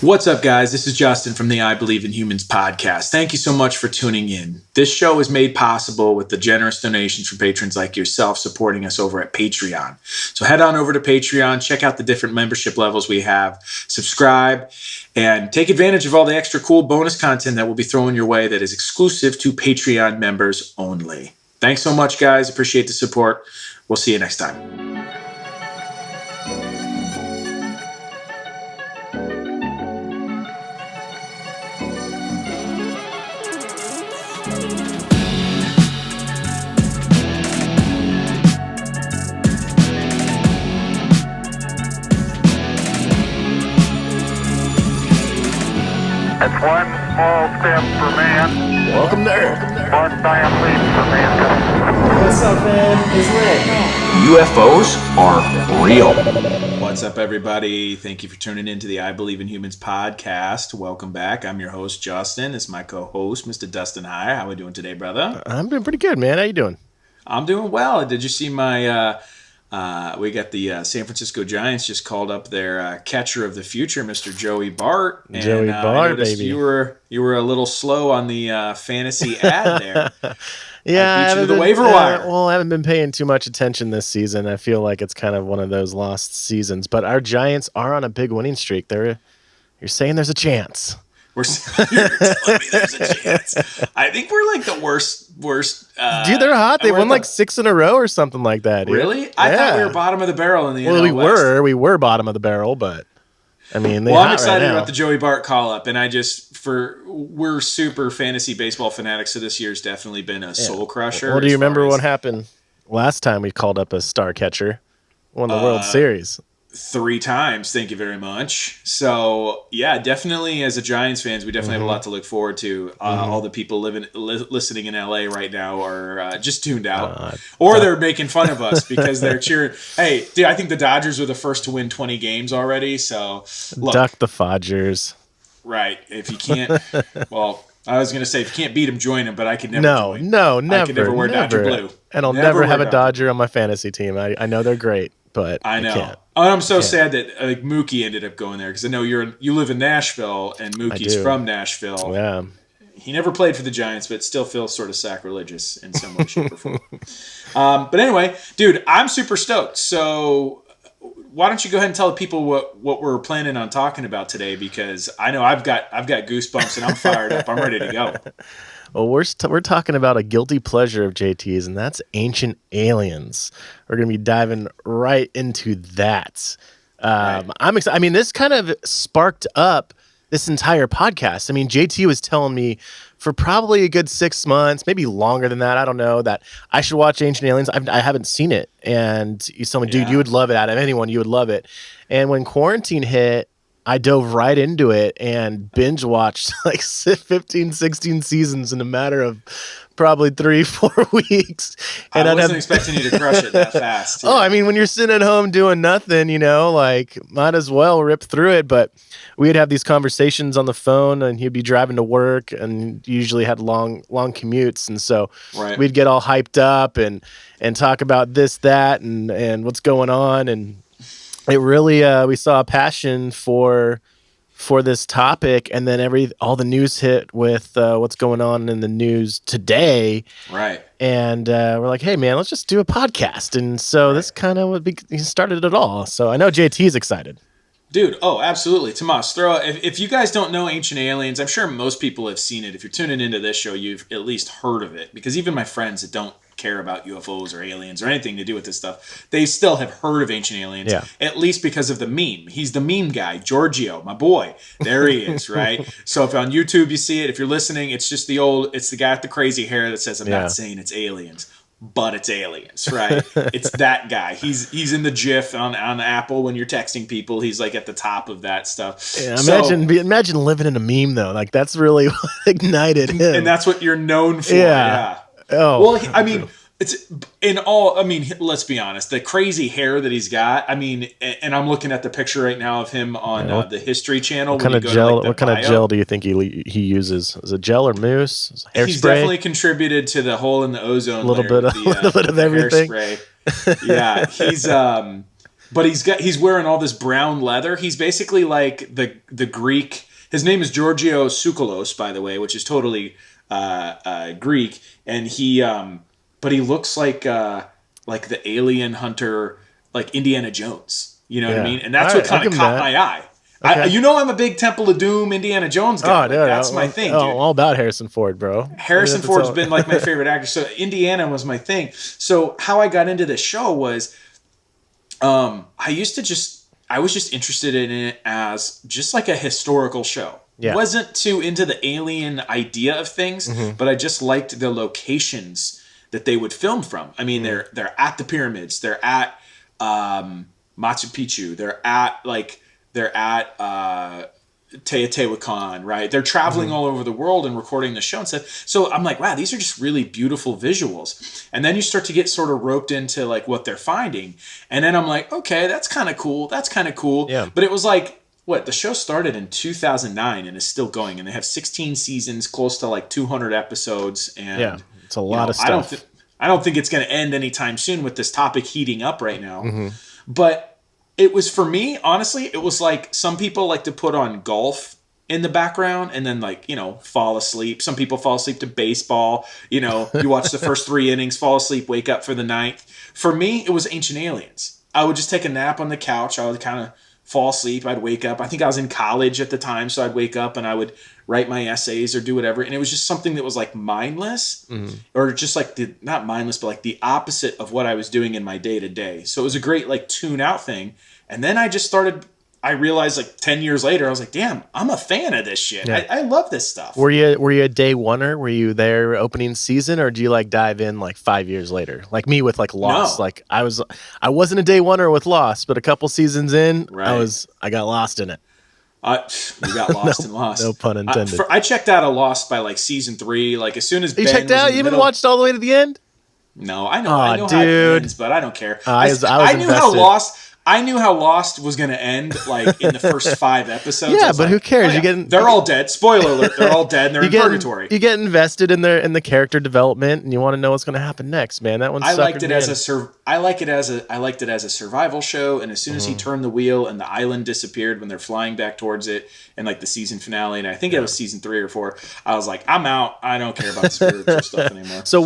What's up, guys? This is Justin from the I Believe in Humans podcast. Thank you so much for tuning in. This show is made possible with the generous donations from patrons like yourself supporting us over at Patreon. So head on over to Patreon, check out the different membership levels we have, subscribe, and take advantage of all the extra cool bonus content that we'll be throwing your way that is exclusive to Patreon members only. Thanks so much, guys. Appreciate the support. We'll see you next time. It's one small step for man. Welcome there. One giant leap for mankind. What's up, man? It's Rick. UFOs are real. What's up, everybody? Thank you for tuning in to the I Believe in Humans podcast. Welcome back. I'm your host, Justin. This is my co-host, Mr. Dustin. Hi. How are we doing today, brother? I'm doing pretty good, man. How you doing? I'm doing well. Did you see my... we got the San Francisco Giants just called up their catcher of the future, Mr. Joey Bart. And, Joey Bart, baby. You were a little slow on the fantasy ad there. Yeah, I beat you to the waiver wire. I haven't been paying too much attention this season. I feel like it's kind of one of those lost seasons. But our Giants are on a big winning streak. You're saying there's a chance. You're telling me there's a chance. I think we're like the worst. Dude, they're hot. They won like 6 in a row or something like that. Dude. Really? I thought we were bottom of the barrel in the NL West. We were bottom of the barrel, but I mean, I'm excited about the Joey Bart call up, and we're super fantasy baseball fanatics, so this year's definitely been a soul crusher. Well, do you remember what happened last time we called up a star catcher? Won the World Series. 3 times, thank you very much. So, yeah, definitely as a Giants fans, we definitely have a lot to look forward to. All the people listening in LA right now are just tuned out. Or they're making fun of us because they're cheering. Hey, dude, I think the Dodgers were the first to win 20 games already. So, look. Duck the Fodgers. Right. If you can't, well, I was going to say, if you can't beat them, join them, but I could never join. No, never. I could never wear Dodger blue. And I'll never have a Dodger on my fantasy team. I know they're great, but I know. I can't. And I'm so sad that Mookie ended up going there because I know you live in Nashville and Mookie's from Nashville. Yeah. He never played for the Giants, but still feels sort of sacrilegious in some way, shape, or form. But anyway, dude, I'm super stoked. So why don't you go ahead and tell the people what we're planning on talking about today? Because I know I've got goosebumps and I'm fired up. I'm ready to go. Well, we're talking about a guilty pleasure of JT's, and that's Ancient Aliens. We're going to be diving right into that. Right. I'm excited. I mean, this kind of sparked up this entire podcast. I mean, JT was telling me for probably a good 6 months, maybe longer than that, I don't know, that I should watch Ancient Aliens. I haven't seen it. And you told me, dude, you would love it. Out of anyone, you would love it. And when quarantine hit, I dove right into it and binge watched like 15, 16 seasons in a matter of probably 3-4 weeks. And I wasn't expecting you to crush it that fast. Oh, I mean, when you're sitting at home doing nothing, like might as well rip through it. But we'd have these conversations on the phone and he'd be driving to work and usually had long commutes. And so we'd get all hyped up and talk about this, that, and what's going on. And it really, we saw a passion for this topic, and then all the news hit with what's going on in the news today. Right. And we're like, hey, man, let's just do a podcast. And so this kind of started it all. So I know JT's excited. Dude, oh, absolutely. Tomas, if you guys don't know Ancient Aliens, I'm sure most people have seen it. If you're tuning into this show, you've at least heard of it. Because even my friends that don't care about UFOs or aliens or anything to do with this stuff, they still have heard of Ancient Aliens, at least because of the meme. He's the meme guy, Giorgio, my boy. There he is, right? So if on YouTube you see it, if you're listening, it's just it's the guy with the crazy hair that says, I'm not saying it's aliens, but it's aliens, right? It's that guy. He's in the GIF on Apple when you're texting people. He's like at the top of that stuff. Yeah, imagine living in a meme though. Like that's really what ignited him. And that's what you're known for. Yeah. Oh. Well, I mean, it's in all. I mean, let's be honest. The crazy hair that he's got. I mean, and I'm looking at the picture right now of him on the History Channel. What kind of gel? What kind of gel do you think he uses? Is it gel or mousse? Hairspray? He's definitely contributed to the hole in the ozone. A little bit of everything. Yeah, he's but he's wearing all this brown leather. He's basically like the Greek. His name is Georgios Tsoukalos, by the way, which is totally Greek, and but he looks like the alien hunter, like Indiana Jones. You know what I mean? And that's what kind of caught my eye. Okay. I'm a big Temple of Doom, Indiana Jones guy. Oh, dude, that's my thing, dude. All about Harrison Ford, bro. Harrison Ford's been like my favorite actor. So Indiana was my thing. So how I got into this show was, I was just interested in it as just like a historical show. Yeah. Wasn't too into the alien idea of things, but I just liked the locations that they would film from. I mean, they're at the pyramids, they're at Machu Picchu, they're at Teotihuacan, right? They're traveling all over the world and recording the show and stuff. So I'm like, wow, these are just really beautiful visuals. And then you start to get sort of roped into like what they're finding. And then I'm like, okay, that's kind of cool. That's kind of cool. Yeah. But it was like, the show started in 2009 and is still going. And they have 16 seasons, close to like 200 episodes. And yeah, it's a lot of stuff. I don't think it's going to end anytime soon with this topic heating up right now. But it was, for me, honestly, it was like some people like to put on golf in the background and then fall asleep. Some people fall asleep to baseball. You watch the first 3 innings, fall asleep, wake up for the 9th. For me, it was Ancient Aliens. I would just take a nap on the couch. I would kind of fall asleep. I'd wake up. I think I was in college at the time, so I'd wake up and I would write my essays or do whatever. And it was just something that was like mindless, or just like not mindless, but like the opposite of what I was doing in my day to day. So it was a great like tune out thing. And then I realized like 10 years later, I was like, damn, I'm a fan of this shit. Yeah. I love this stuff. Were you a day oneer? Were you there opening season, or do you like dive in like 5 years later? Like me with like Lost. No. Like I wasn't a day oneer with Lost, but a couple seasons in, Right. I got lost in it. You got lost and lost. No pun intended. I checked out of Lost by like season 3. Like as soon as You Ben checked was out? in the You haven't middle- watched all the way to the end? No, I know how it dude. ends, but I don't care. I was I knew how invested. I knew how Lost was going to end, like in the first 5 episodes. Yeah, I was but like, who cares? oh, yeah, You get- they're all dead. Spoiler alert: they're all dead. And they're in purgatory. You get invested in the character development, and you want to know what's going to happen next, man. That one. I liked it as I liked it as a survival show. And as soon as he turned the wheel and the island disappeared when they're flying back towards it, and like the season finale, and I think it was season 3 or 4, I was like, I'm out. I don't care about the spiritual stuff anymore. So,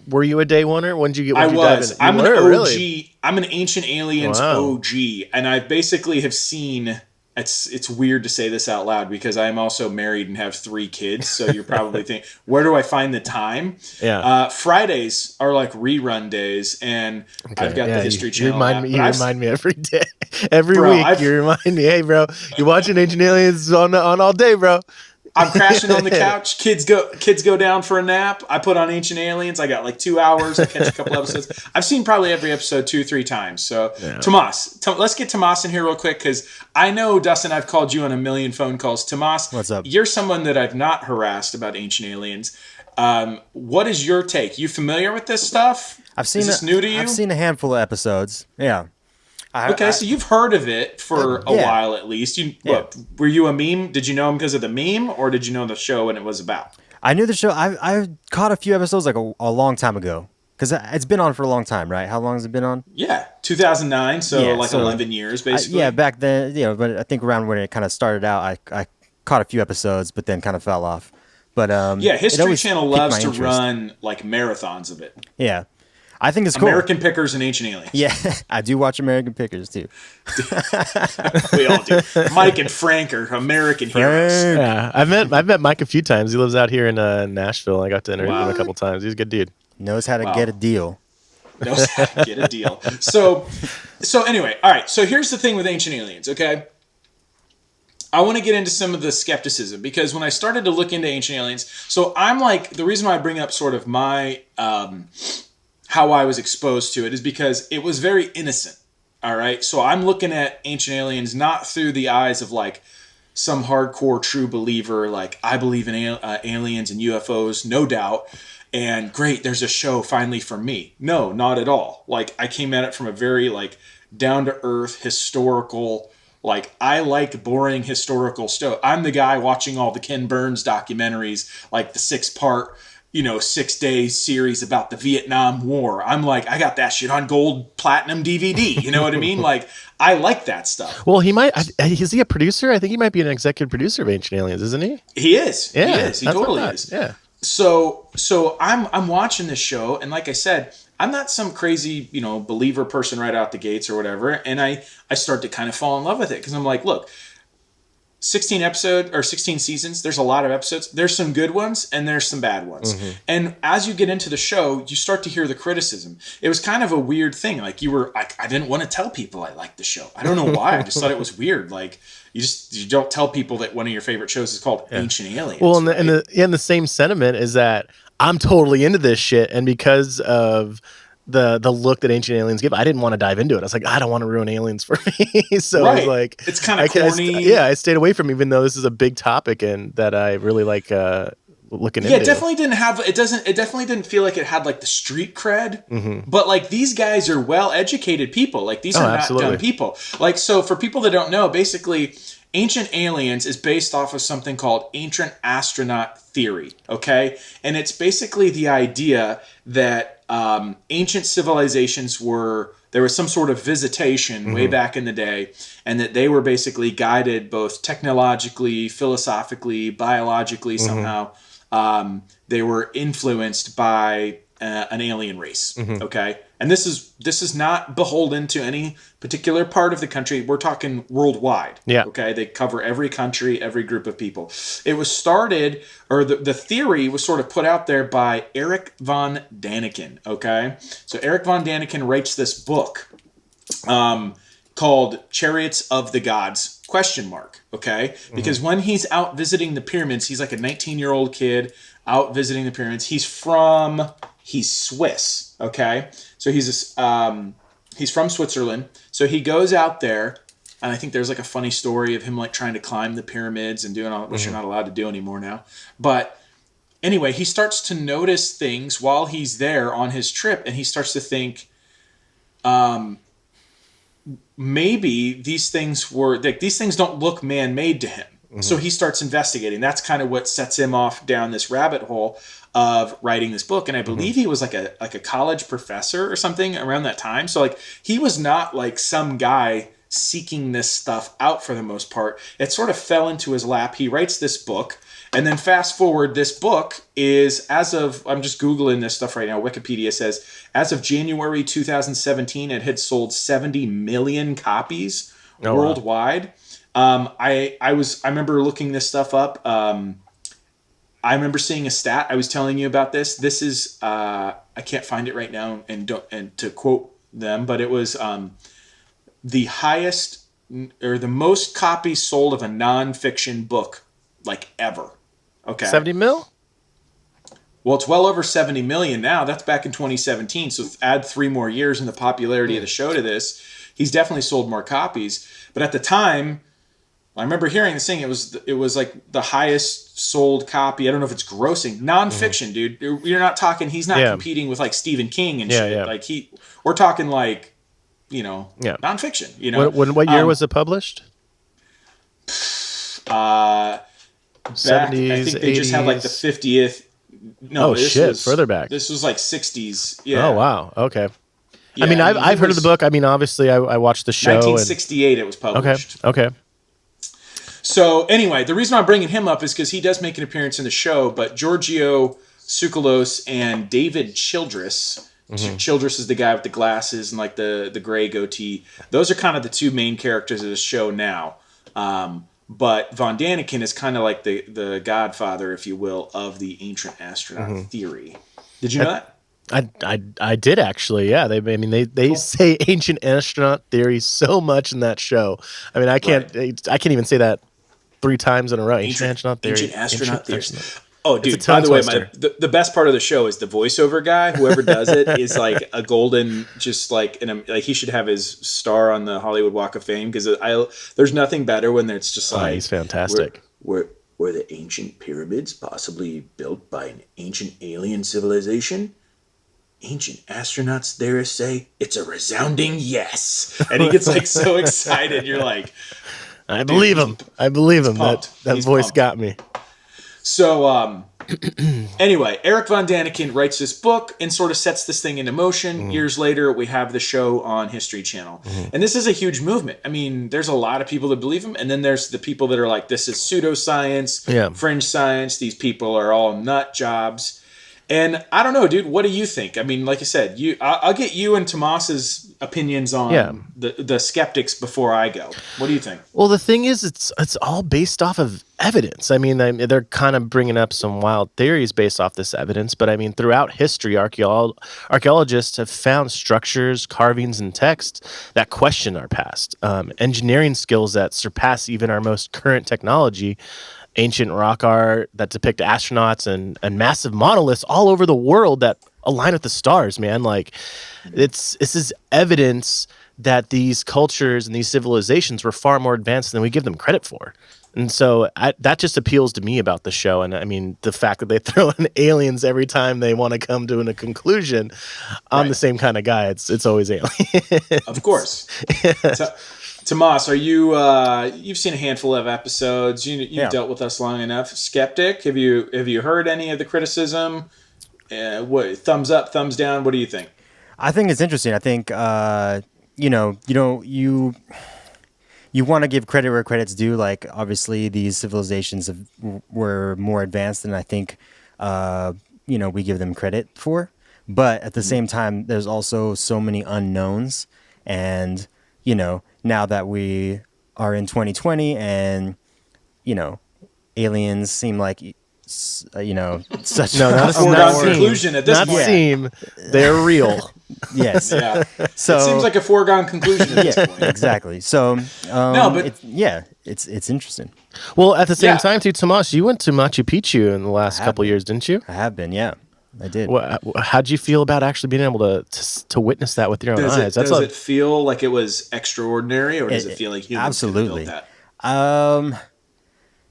were you a day oneer? When did you get? I When did you was. dive in? I'm You an were, OG. really? I'm an Ancient Aliens Wow. OG, and I basically have seen. It's weird to say this out loud because I am also married and have 3 kids. So you're probably thinking, where do I find the time? Yeah. Fridays are like rerun days, and I've got the History Channel. You remind me every day, every Bro, week. You remind me, hey, bro, you watching Ancient Aliens on all day, bro. I'm crashing on the couch. Kids go down for a nap. I put on Ancient Aliens. I got like 2 hours. I catch a couple episodes. I've seen probably every episode 2-3 times. So Tomas, let's get Tomas in here real quick because I know, Dustin, I've called you on a million phone calls. Tomas, what's up? You're someone that I've not harassed about Ancient Aliens. What is your take? You familiar with this stuff? Is this new to you? I've seen a handful of episodes. Yeah. So you've heard of it for a while at least. Were you a meme? Did you know him because of the meme, or did you know the show and it was about? I knew the show. I caught a few episodes like a long time ago because it's been on for a long time, right? How long has it been on? Yeah, 2009, so 11 years basically. Back then, but I think around when it kind of started out, I caught a few episodes, but then kind of fell off. But History Channel loves to interest. run like marathons of it. Yeah. I think it's cool. American Pickers and Ancient Aliens. Yeah, I do watch American Pickers too. We all do. Mike and Frank are American heroes. Yeah, I've met Mike a few times. He lives out here in Nashville. I got to interview him a couple times. He's a good dude. Knows how to get a deal. Knows how to get a deal. So anyway, all right. So here's the thing with Ancient Aliens, okay? I want to get into some of the skepticism because when I started to look into Ancient Aliens, so I'm like, the reason why I bring up sort of my how I was exposed to it is because it was very innocent. All right. So I'm looking at Ancient Aliens not through the eyes of like some hardcore true believer, like I believe in aliens and UFOs, no doubt. And great, there's a show finally for me. No, not at all. Like I came at it from a very like down to earth historical. Like, I like boring historical stuff. I'm the guy watching all the Ken Burns documentaries, like the 6-part 6-day series about the Vietnam War. I'm like, I got that shit on gold platinum DVD. You know what I mean? Like, I like that stuff. Well, he might. Is he a producer? I think he might be an executive producer of Ancient Aliens, isn't he? He is. Yeah, He is. He that's what I totally thought. is. Yeah. So I'm watching this show, and like I said, I'm not some crazy, believer person right out the gates or whatever. And I start to kind of fall in love with it because I'm like, look, 16 seasons, there's a lot of episodes. There's some good ones and there's some bad ones. Mm-hmm. And as you get into the show, you start to hear the criticism. It was kind of a weird thing. Like I didn't want to tell people I liked the show. I don't know why. I just thought it was weird. Like you don't tell people that one of your favorite shows is called Ancient Aliens. Well, right? and the same sentiment is that I'm totally into this shit, and because of the look that Ancient Aliens give, I didn't want to dive into it. I was like, I don't want to ruin aliens for me. So I was like, it's kind of corny. I stayed away from it, even though this is a big topic and that I really like looking into. Yeah, it definitely didn't have it definitely didn't feel like it had like the street cred. Mm-hmm. But like these guys are well educated people. Like these are not dumb people. Like so for people that don't know, basically Ancient Aliens is based off of something called ancient astronaut theory, okay? And it's basically the idea that ancient civilizations there was some sort of visitation way back in the day, and that they were basically guided both technologically, philosophically, biologically somehow. They were influenced by an alien race, okay? And this is not beholden to any particular part of the country. We're talking worldwide, okay? They cover every country, every group of people. It was started, or the theory was sort of put out there by Eric von Daniken, okay? So Eric von Daniken writes this book called Chariots of the Gods, ? Okay? Because when he's out visiting the pyramids, he's like a 19-year-old kid out visiting the pyramids. He's Swiss, okay? So he's from Switzerland. So he goes out there, and I think there's like a funny story of him like trying to climb the pyramids and doing all which you're not allowed to do anymore now. But anyway, he starts to notice things while he's there on his trip, and he starts to think, maybe these things don't look man-made to him. So he starts investigating. That's kind of what sets him off down this rabbit hole of writing this book. And I believe he was like a college professor or something around that time. So like he was not like some guy seeking this stuff out for the most part. It sort of fell into his lap. He writes this book. And then fast forward, this book is, I'm just Googling this stuff right now. Wikipedia says, as of January 2017, it had sold 70 million copies worldwide. Wow. I remember looking this stuff up. I remember seeing a stat. I was telling you about this. This is, I can't find it right now and to quote them, but it was the highest or the most copies sold of a nonfiction book like ever. Okay. 70 mil? Well, it's well over 70 million now. That's back in 2017. So add 3 more years in the popularity of the show to this. He's definitely sold more copies. But at the time, I remember hearing this thing. It was like the highest sold copy. I don't know if it's grossing. Nonfiction, dude. You're not talking. He's not competing with like Stephen King and shit. Yeah. Like we're talking like, nonfiction. What year was it published? 70s, I think they 80s. just had like the 50th. No, further back. This was like 60s. Yeah. Oh wow. Okay. Yeah, I mean, I've heard of the book. I mean, obviously, I watched the show. 1968, it was published. Okay. So anyway, the reason I'm bringing him up is because he does make an appearance in the show. But Giorgio Tsoukalos and David Childress. Childress is the guy with the glasses and like the gray goatee. Those are kind of the two main characters of the show now. But Von Daniken is kind of like the godfather, if you will, of the ancient astronaut theory. Did you know that? I did actually. Yeah, they say ancient astronaut theory so much in that show. I mean, I can't even say that 3 times in a row. Ancient astronaut theory. Ancient astronaut theory. Oh, dude! By the way, the best part of the show is the voiceover guy. Whoever does it is like a golden, just like like he should have his star on the Hollywood Walk of Fame because there's nothing better when it's just like he's fantastic. Were the ancient pyramids possibly built by an ancient alien civilization? Ancient astronauts there say it's a resounding yes, and he gets like so excited. You're like, I believe him. I believe him. That voice got me. So Anyway, Eric Von Daniken writes this book and sort of sets this thing into motion. Years later, we have the show on History Channel. And this is a huge movement. I mean, there's a lot of people that believe him, and then there's the people that are like, this is pseudoscience, fringe science. These people are all nut jobs. And I don't know, dude. What do you think? I mean, like I said, I'll get you and Tomas's opinions on the skeptics before I go. What do you think? Well, the thing is, it's all based off of evidence. I mean, they're kind of bringing up some wild theories based off this evidence, but I mean, throughout history, archaeologists have found structures, carvings, and texts that question our past, engineering skills that surpass even our most current technology. Ancient rock art that depict astronauts and massive monoliths all over the world that align with the stars, man. Like, this is evidence that these cultures and these civilizations were far more advanced than we give them credit for. And so that just appeals to me about the show. And I mean, the fact that they throw in aliens every time they want to come to a conclusion, I'm the same kind of guy. It's always aliens. Of course. Tomas, are you? You've seen a handful of episodes. You've dealt with us long enough. Skeptic? Have you heard any of the criticism? What thumbs up, thumbs down? What do you think? I think it's interesting. I think you want to give credit where credit's due. Like, obviously, these civilizations were more advanced than I think we give them credit for. But at the same time, there's also so many unknowns, and now that we are in 2020 and, aliens seem like, such not a foregone conclusion at this point. Not seem, they're real. Yes. Yeah. So it seems like a foregone conclusion at this point. Exactly. So, it's interesting. Well, at the same time, too, Tomas, you went to Machu Picchu in the last couple years, didn't you? I have been, yeah. I did. How'd you feel about actually being able to witness that with your own eyes? Does it feel like it was extraordinary, or does it feel like humans absolutely built that?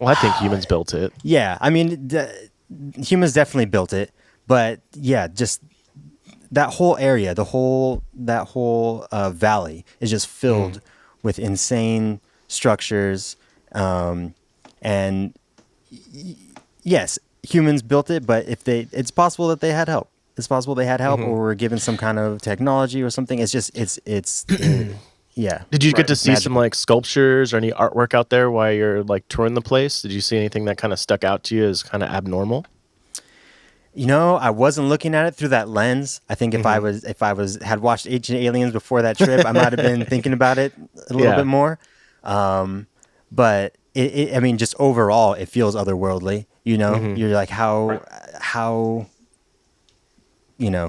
Well, I think humans built it. Yeah, I mean, humans definitely built it, but yeah, just that whole area, that whole valley is just filled with insane structures, and yes. Humans built it, but it's possible that they had help. It's possible they had help or were given some kind of technology or something. It's just, yeah. Did you get to see some like sculptures or any artwork out there while you're like touring the place? Did you see anything that kind of stuck out to you as kind of abnormal? I wasn't looking at it through that lens. I think if I had watched Ancient Aliens before that trip, I might have been thinking about it a little bit more. But I mean, just overall, it feels otherworldly. You're like, how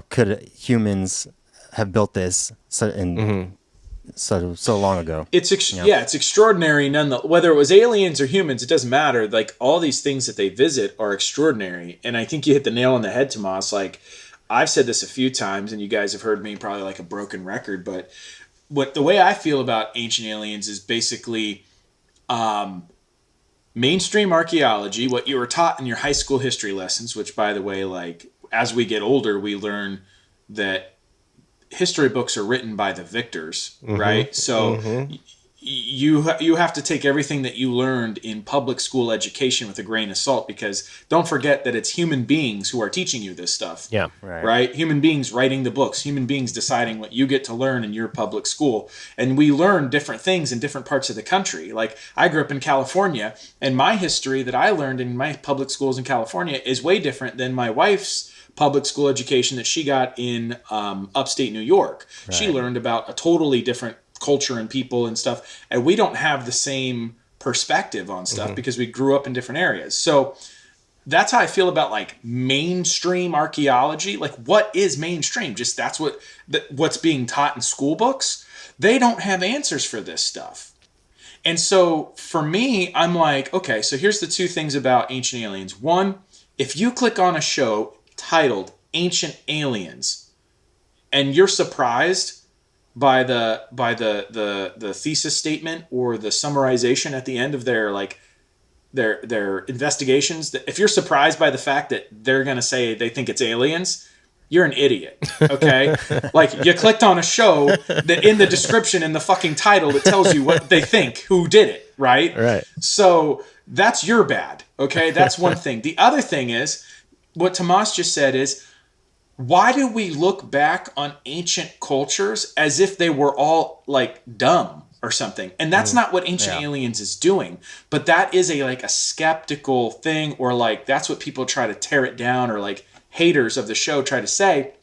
could humans have built this so long ago? It's extraordinary. Whether it was aliens or humans, it doesn't matter. Like, all these things that they visit are extraordinary. And I think you hit the nail on the head, Tomas. Like, I've said this a few times, and you guys have heard me probably like a broken record. But the way I feel about Ancient Aliens is basically mainstream archaeology, what you were taught in your high school history lessons, which, by the way, like, as we get older, we learn that history books are written by the victors, right? So you have to take everything that you learned in public school education with a grain of salt, because don't forget that it's human beings who are teaching you this stuff. Yeah. Right? Human beings writing the books, human beings deciding what you get to learn in your public school. And we learn different things in different parts of the country. Like, I grew up in California, and my history that I learned in my public schools in California is way different than my wife's public school education that she got in upstate New York. Right. She learned about a totally different culture and people and stuff, and we don't have the same perspective on stuff because we grew up in different areas. So that's how I feel about like mainstream archaeology. Like, what is mainstream? Just that's what's being taught in school books. They don't have answers for this stuff. And so for me, I'm like, okay, so here's the two things about Ancient Aliens. One, if you click on a show titled Ancient Aliens and you're surprised by the thesis statement or the summarization at the end of their investigations, that if you're surprised by the fact that they're going to say they think it's aliens, you're an idiot. Okay? Like, you clicked on a show that in the description, in the fucking title, it tells you what they think, who did it, right? Right. So That's your bad. Okay, that's one thing. The other thing is what Tomas just said is, why do we look back on ancient cultures as if they were all like dumb or something? And that's not what Ancient Aliens is doing. But that is a skeptical thing, or like that's what people try to tear it down, or like haters of the show try to say,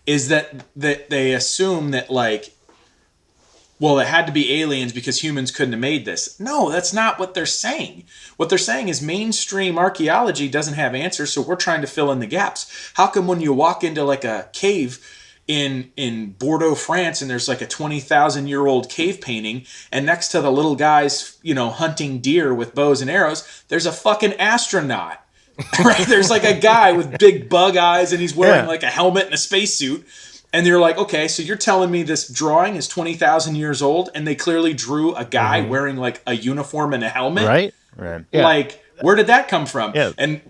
is that they assume that like, well, it had to be aliens because humans couldn't have made this. No, that's not what they're saying. What they're saying is mainstream archaeology doesn't have answers, so we're trying to fill in the gaps. How come when you walk into like a cave in Bordeaux, France, and there's like a 20,000-year-old cave painting, and next to the little guys, hunting deer with bows and arrows, there's a fucking astronaut. Right? There's like a guy with big bug eyes, and he's wearing like a helmet and a spacesuit. And they're like, okay, so you're telling me this drawing is 20,000 years old, and they clearly drew a guy wearing like a uniform and a helmet? Right. Yeah. Like, where did that come from? Yeah. And,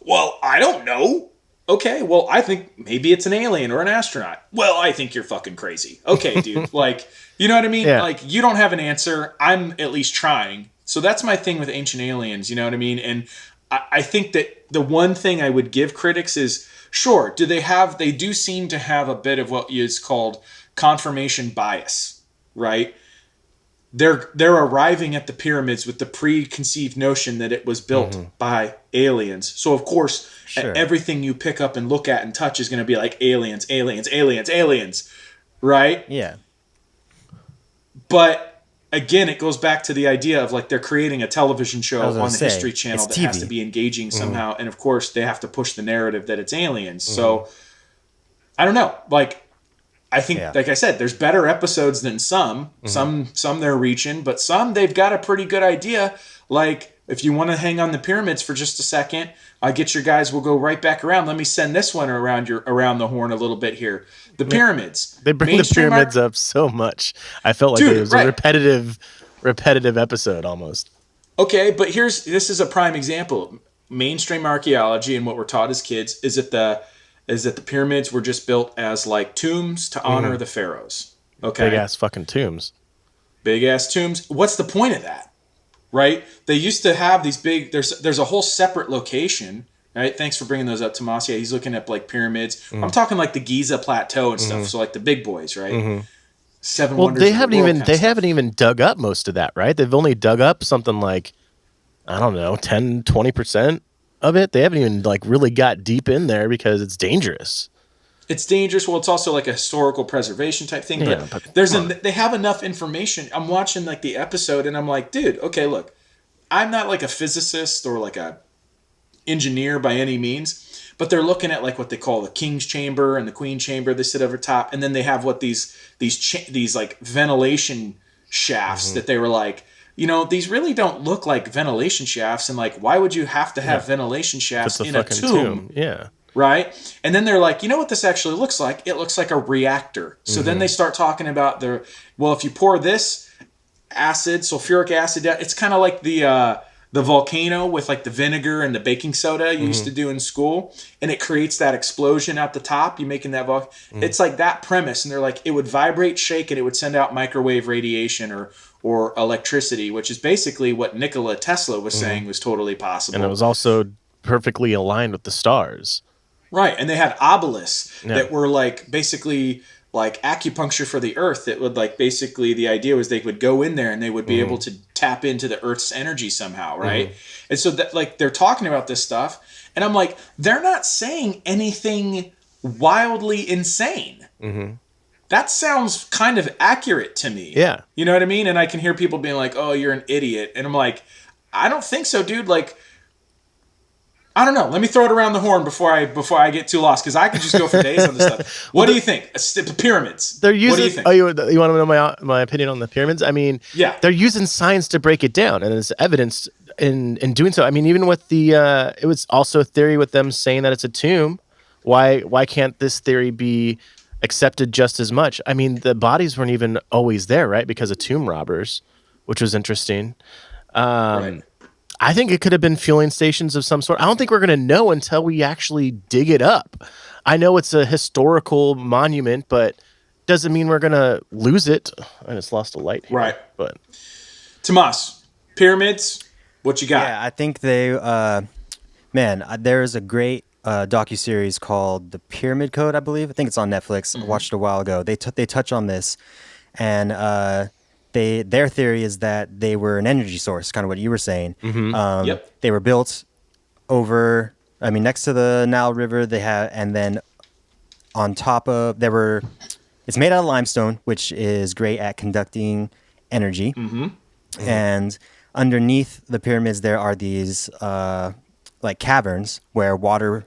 well, I don't know. Okay, well, I think maybe it's an alien or an astronaut. Well, I think you're fucking crazy. Okay, dude. Like, you know what I mean? Yeah. Like, you don't have an answer. I'm at least trying. So that's my thing with Ancient Aliens, you know what I mean? And I think that the one thing I would give critics is, sure, they do seem to have a bit of what is called confirmation bias, right? They're arriving at the pyramids with the preconceived notion that it was built by aliens. So of course, everything you pick up and look at and touch is going to be like aliens, aliens, aliens, aliens, right? Yeah. But again, it goes back to the idea of like they're creating a television show on the History Channel that has to be engaging somehow. And of course, they have to push the narrative that it's aliens. So I don't know. Like, I think, like I said, there's better episodes than some. Some they're reaching, but some they've got a pretty good idea. Like, if you want to hang on the pyramids for just a second, get your guys. We'll go right back around. Let me send this one around the horn a little bit here. The pyramids. They bring the pyramids up so much. I felt like it was a repetitive episode almost. Okay, but this is a prime example. Mainstream archaeology and what we're taught as kids is that the pyramids were just built as like tombs to honor the pharaohs. Okay, big ass fucking tombs. Big ass tombs. What's the point of that? Right? They used to have these big. There's a whole separate location. Right? Thanks for bringing those up, Tomas. Yeah, he's looking at like pyramids. I'm talking like the Giza Plateau and stuff. So like the big boys, right? Seven wonders. Well, they haven't even dug up most of that, right? They've only dug up something like, I don't know, 10, 20% of it. They haven't even like really got deep in there because it's dangerous. It's dangerous. Well, it's also like a historical preservation type thing. But they have enough information. I'm watching like the episode and I'm like, dude, okay, look, I'm not like a physicist or like a engineer by any means, but they're looking at like what they call the king's chamber and the queen chamber. They sit over top, and then they have what these like ventilation shafts that they were like, these really don't look like ventilation shafts, and like, why would you have to have ventilation shafts in a tomb? Yeah. Right? And then they're like, you know what this actually looks like? It looks like a reactor. So then they start talking about if you pour this sulfuric acid down, it's kind of like the volcano with like the vinegar and the baking soda you used to do in school, and it creates that explosion at the top. You making that It's like that premise, and they're like, it would vibrate, shake, and it would send out microwave radiation or electricity, which is basically what Nikola Tesla was saying was totally possible. And it was also perfectly aligned with the stars. Right, and they had obelisks that were like basically like acupuncture for the earth. It would like basically the idea was they would go in there and they would be able to tap into the earth's energy somehow, right? And so that like they're talking about this stuff, and I'm like, they're not saying anything wildly insane. That sounds kind of accurate to me. Yeah. You know what I mean? And I can hear people being like, oh, you're an idiot. And I'm like, I don't think so, dude. Like, I don't know. Let me throw it around the horn before I get too lost, because I could just go for days on this stuff. What do you think? The pyramids. They're using. What do you think? Oh, you want to know my opinion on the pyramids? I mean, yeah, they're using science to break it down, and it's evidence in doing so. I mean, even with it was also a theory with them saying that it's a tomb. Why can't this theory be accepted just as much? I mean, the bodies weren't even always there, right? Because of tomb robbers, which was interesting. Right. I think it could have been fueling stations of some sort. I don't think we're going to know until we actually dig it up. I know it's a historical monument, but doesn't mean we're going to lose it. I just lost a light here. Right. But Tomas, pyramids, What you got? Yeah, I think they, there is a great docuseries called The Pyramid Code, I believe. I think it's on Netflix. I watched it a while ago. They touch on this, and their theory is that they were an energy source, kind of what you were saying. Yep. They were built over, next to the Nile River. They have, and then on top of, it's made out of limestone, which is great at conducting energy. And underneath the pyramids, there are these like caverns where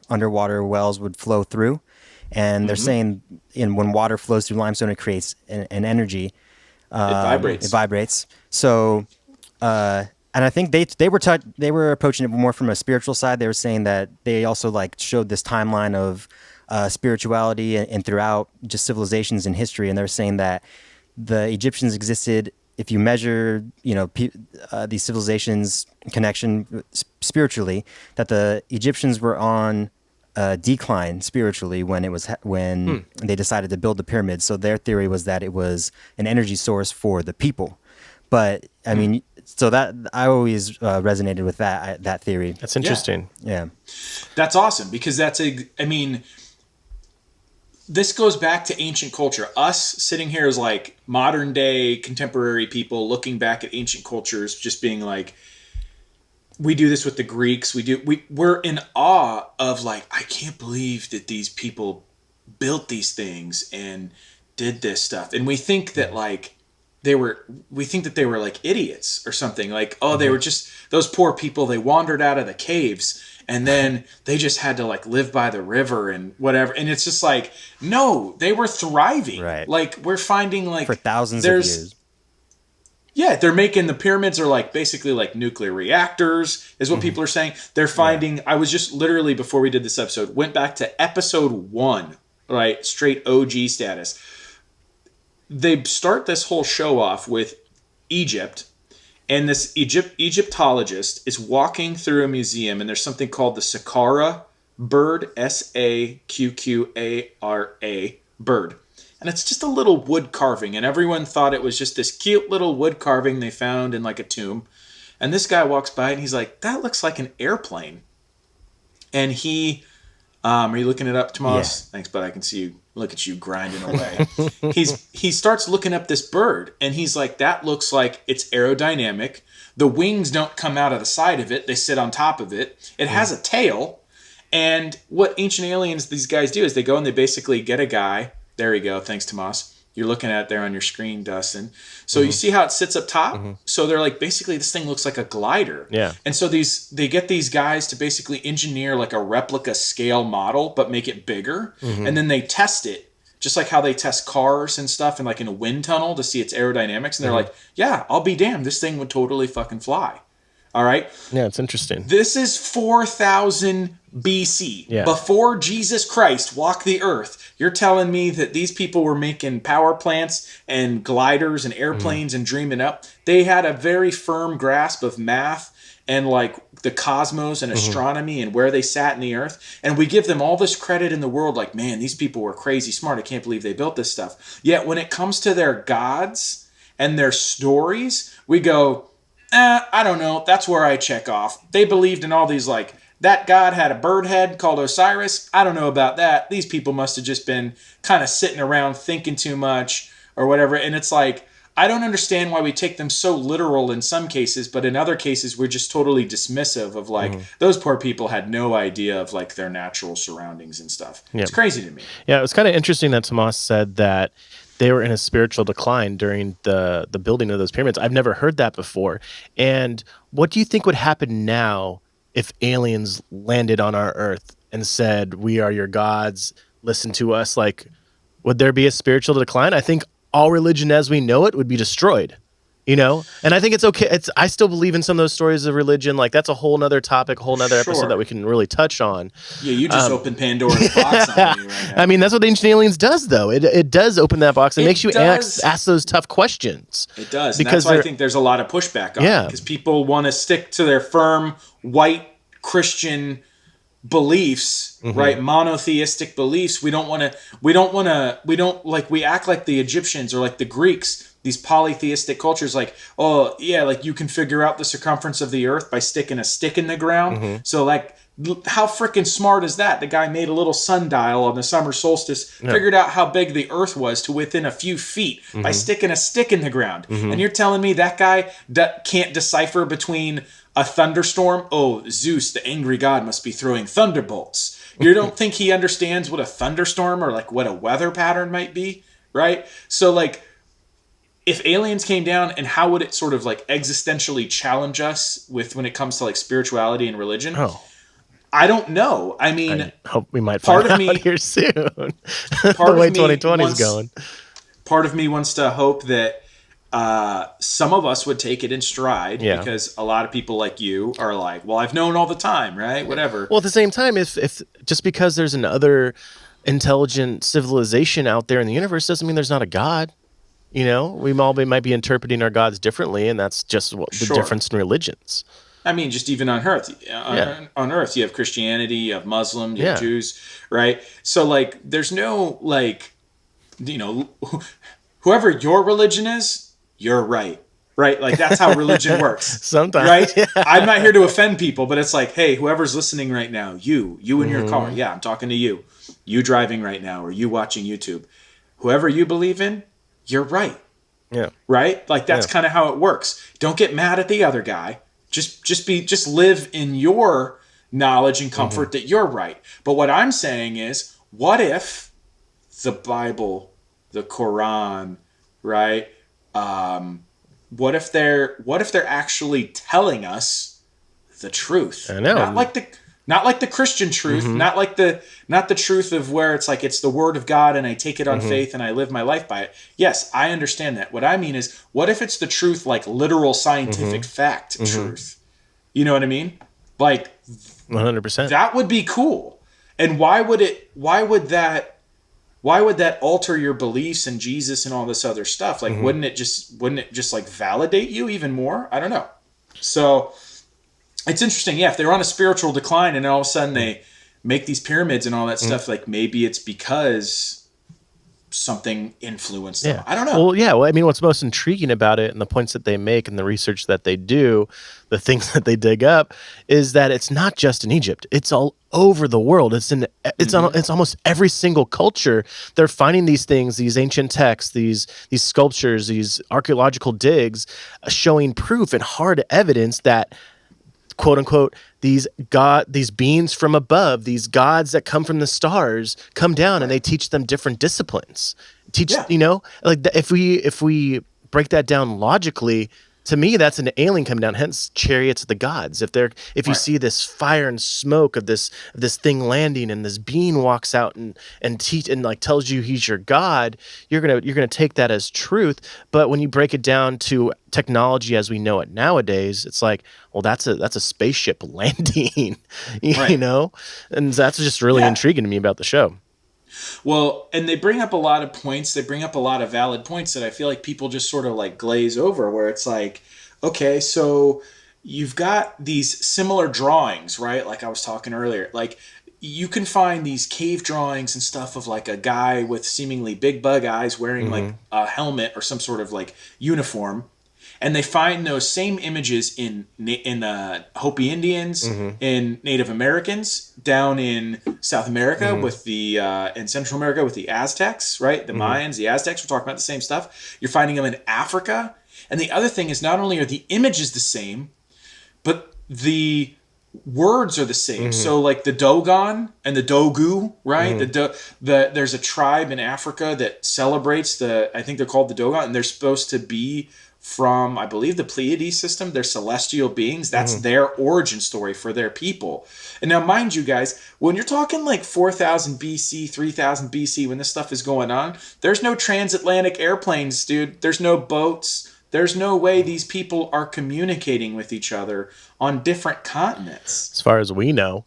underwater wells would flow through. And they're saying when water flows through limestone, it creates an energy. It vibrates. It vibrates. So, and I think they were approaching it more from a spiritual side. They were saying that they also like showed this timeline of spirituality and throughout just civilizations in history. And they're saying that the Egyptians existed. If you measure, these civilizations' connection spiritually, that the Egyptians were on decline spiritually when they decided to build the pyramids. So their theory was that it was an energy source for the people. But I mean, so that I always resonated with that theory. That's interesting. Yeah, That's awesome because this goes back to ancient culture. Us sitting here as like modern day contemporary people looking back at ancient cultures, just being like, we do this with the Greeks. We're in awe of like, I can't believe that these people built these things and did this stuff. And we think that like they were like idiots or something. Like, oh, they were just those poor people. They wandered out of the caves and then they just had to like live by the river and whatever. And it's just like, no, they were thriving. Right. Like we're finding like for thousands of years. Yeah, they're making the pyramids are like basically like nuclear reactors is what people are saying. They're finding, I was just literally before we did this episode, went back to episode 1, right? Straight OG status. They start this whole show off with Egypt, and this Egyptologist is walking through a museum, and there's something called the Saqqara bird, Saqqara bird. And it's just a little wood carving, and everyone thought it was just this cute little wood carving they found in like a tomb. And this guy walks by, and he's like, that looks like an airplane. And he, are you looking it up, Tomas? Yeah. Thanks, bud. I can see you. Look at you grinding away. He starts looking up this bird, and he's like, that looks like it's aerodynamic. The wings don't come out of the side of it. They sit on top of it. It has a tail. And what Ancient Aliens, these guys do is they go and they basically get a guy. There you go. Thanks, Tomas. You're looking at it there on your screen, Dustin. So you see how it sits up top? So they're like, basically, this thing looks like a glider. Yeah. And so they get these guys to basically engineer like a replica scale model, but make it bigger. And then they test it, just like how they test cars and stuff, and like in a wind tunnel to see its aerodynamics. And they're like, yeah, I'll be damned. This thing would totally fucking fly. All right. Yeah, it's interesting. This is 4000 BC, before Jesus Christ walked the earth. You're telling me that these people were making power plants and gliders and airplanes and dreaming up. They had a very firm grasp of math and like the cosmos and astronomy and where they sat in the earth. And we give them all this credit in the world. Like, man, these people were crazy smart. I can't believe they built this stuff. Yet when it comes to their gods and their stories, we go, I don't know. That's where I check off. They believed in all these like, that god had a bird head called Osiris. I don't know about that. These people must have just been kind of sitting around thinking too much or whatever. And it's like, I don't understand why we take them so literal in some cases, but in other cases, we're just totally dismissive of like, those poor people had no idea of like their natural surroundings and stuff. Yeah. It's crazy to me. Yeah, it was kind of interesting that Tomas said that they were in a spiritual decline during the building of those pyramids. I've never heard that before. And what do you think would happen now if aliens landed on our Earth and said, we are your gods, listen to us? Like, would there be a spiritual decline? I think all religion as we know it would be destroyed, you know? And I think it's okay. I still believe in some of those stories of religion. Like, that's a whole nother topic, a whole nother episode that we can really touch on. Yeah, you just opened Pandora's box on me right now. I mean, that's what Ancient Aliens does, though. It does open that box. It makes you ask those tough questions. It does. Because that's why I think there's a lot of pushback on it. Because people want to stick to their firm, white, Christian beliefs, right? Monotheistic beliefs. We act like the Egyptians or like the Greeks. these polytheistic cultures, like, oh yeah, like you can figure out the circumference of the earth by sticking a stick in the ground. So like, how freaking smart is that? The guy made a little sundial on the summer solstice, figured out how big the earth was to within a few feet by sticking a stick in the ground. And you're telling me that guy can't decipher between a thunderstorm? Oh, Zeus, the angry god, must be throwing thunderbolts. You don't think he understands what a thunderstorm or like what a weather pattern might be, right? So like, if aliens came down, and how would it sort of like existentially challenge us with when it comes to like spirituality and religion? Oh, I don't know. I mean, I hope we might part find of me- out here soon. The part way of me 2020 is wants- going. part of me wants to hope that some of us would take it in stride, because a lot of people like you are like, well, I've known all the time, right? Whatever. Well, at the same time, if just because there's another intelligent civilization out there in the universe doesn't mean there's not a God. You know, we all might be interpreting our gods differently, and that's just the Sure. difference in religions. I mean, just even on Earth, on Earth, you have Christianity, you have Muslim, you have Jews, right? So like, there's no like, you know, whoever your religion is, you're right. Right? Like, that's how religion works. Sometimes. Right? Yeah. I'm not here to offend people, but it's like, hey, whoever's listening right now, you in your car. Yeah, I'm talking to you. You driving right now, or you watching YouTube. Whoever you believe in, you're right. Yeah. Right? Like, that's kind of how it works. Don't get mad at the other guy. Just live in your knowledge and comfort that you're right. But what I'm saying is, what if the Bible, the Quran, right? What if they're actually telling us the truth? I know. Not like the Christian truth, not the truth of where it's like it's the word of God and I take it on faith and I live my life by it. Yes, I understand that. What I mean is, what if it's the truth, like literal scientific fact truth? You know what I mean? Like 100%. that would be cool. And why would that alter your beliefs in Jesus and all this other stuff? Like, wouldn't it just like validate you even more? I don't know. So it's interesting. Yeah. If they're on a spiritual decline and all of a sudden they make these pyramids and all that stuff, like maybe it's because something influenced them. I don't know. Well, yeah. Well, I mean, what's most intriguing about it and the points that they make and the research that they do, the things that they dig up, is that it's not just in Egypt. It's all over the world. It's almost every single culture. They're finding these things, these ancient texts, these sculptures, these archaeological digs, showing proof and hard evidence that, quote unquote, these beings from above, these gods that come from the stars, come down and they teach them different disciplines. You know, like if we break that down logically, to me, that's an alien coming down. Hence, chariots of the gods. If you see this fire and smoke of this thing landing, and this being walks out and like tells you he's your god, you're gonna take that as truth. But when you break it down to technology as we know it nowadays, it's like, well, that's a spaceship landing, you know, and that's just really intriguing to me about the show. Well, and they bring up a lot of points. They bring up a lot of valid points that I feel like people just sort of like glaze over, where it's like, okay, so you've got these similar drawings, right? Like I was talking earlier, like you can find these cave drawings and stuff of like a guy with seemingly big bug eyes wearing like a helmet or some sort of like uniform. And they find those same images in Hopi Indians, in Native Americans, down in South America with in Central America with the Aztecs, right? The Mayans, the Aztecs, we're talking about the same stuff. You're finding them in Africa. And the other thing is, not only are the images the same, but the words are the same. So like the Dogon and the Dogu, right? There's a tribe in Africa that celebrates I think they're called the Dogon, and they're supposed to be from, I believe, the Pleiades system. They're celestial beings. That's their origin story for their people. And now, mind you guys, when you're talking like 4000 BC, 3000 BC, when this stuff is going on, there's no transatlantic airplanes, dude. There's no boats. There's no way these people are communicating with each other on different continents. As far as we know.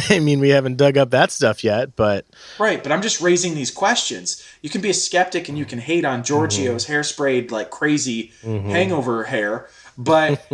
I mean, we haven't dug up that stuff yet, but... Right, but I'm just raising these questions. You can be a skeptic and you can hate on Giorgio's hairsprayed like crazy hangover hair, but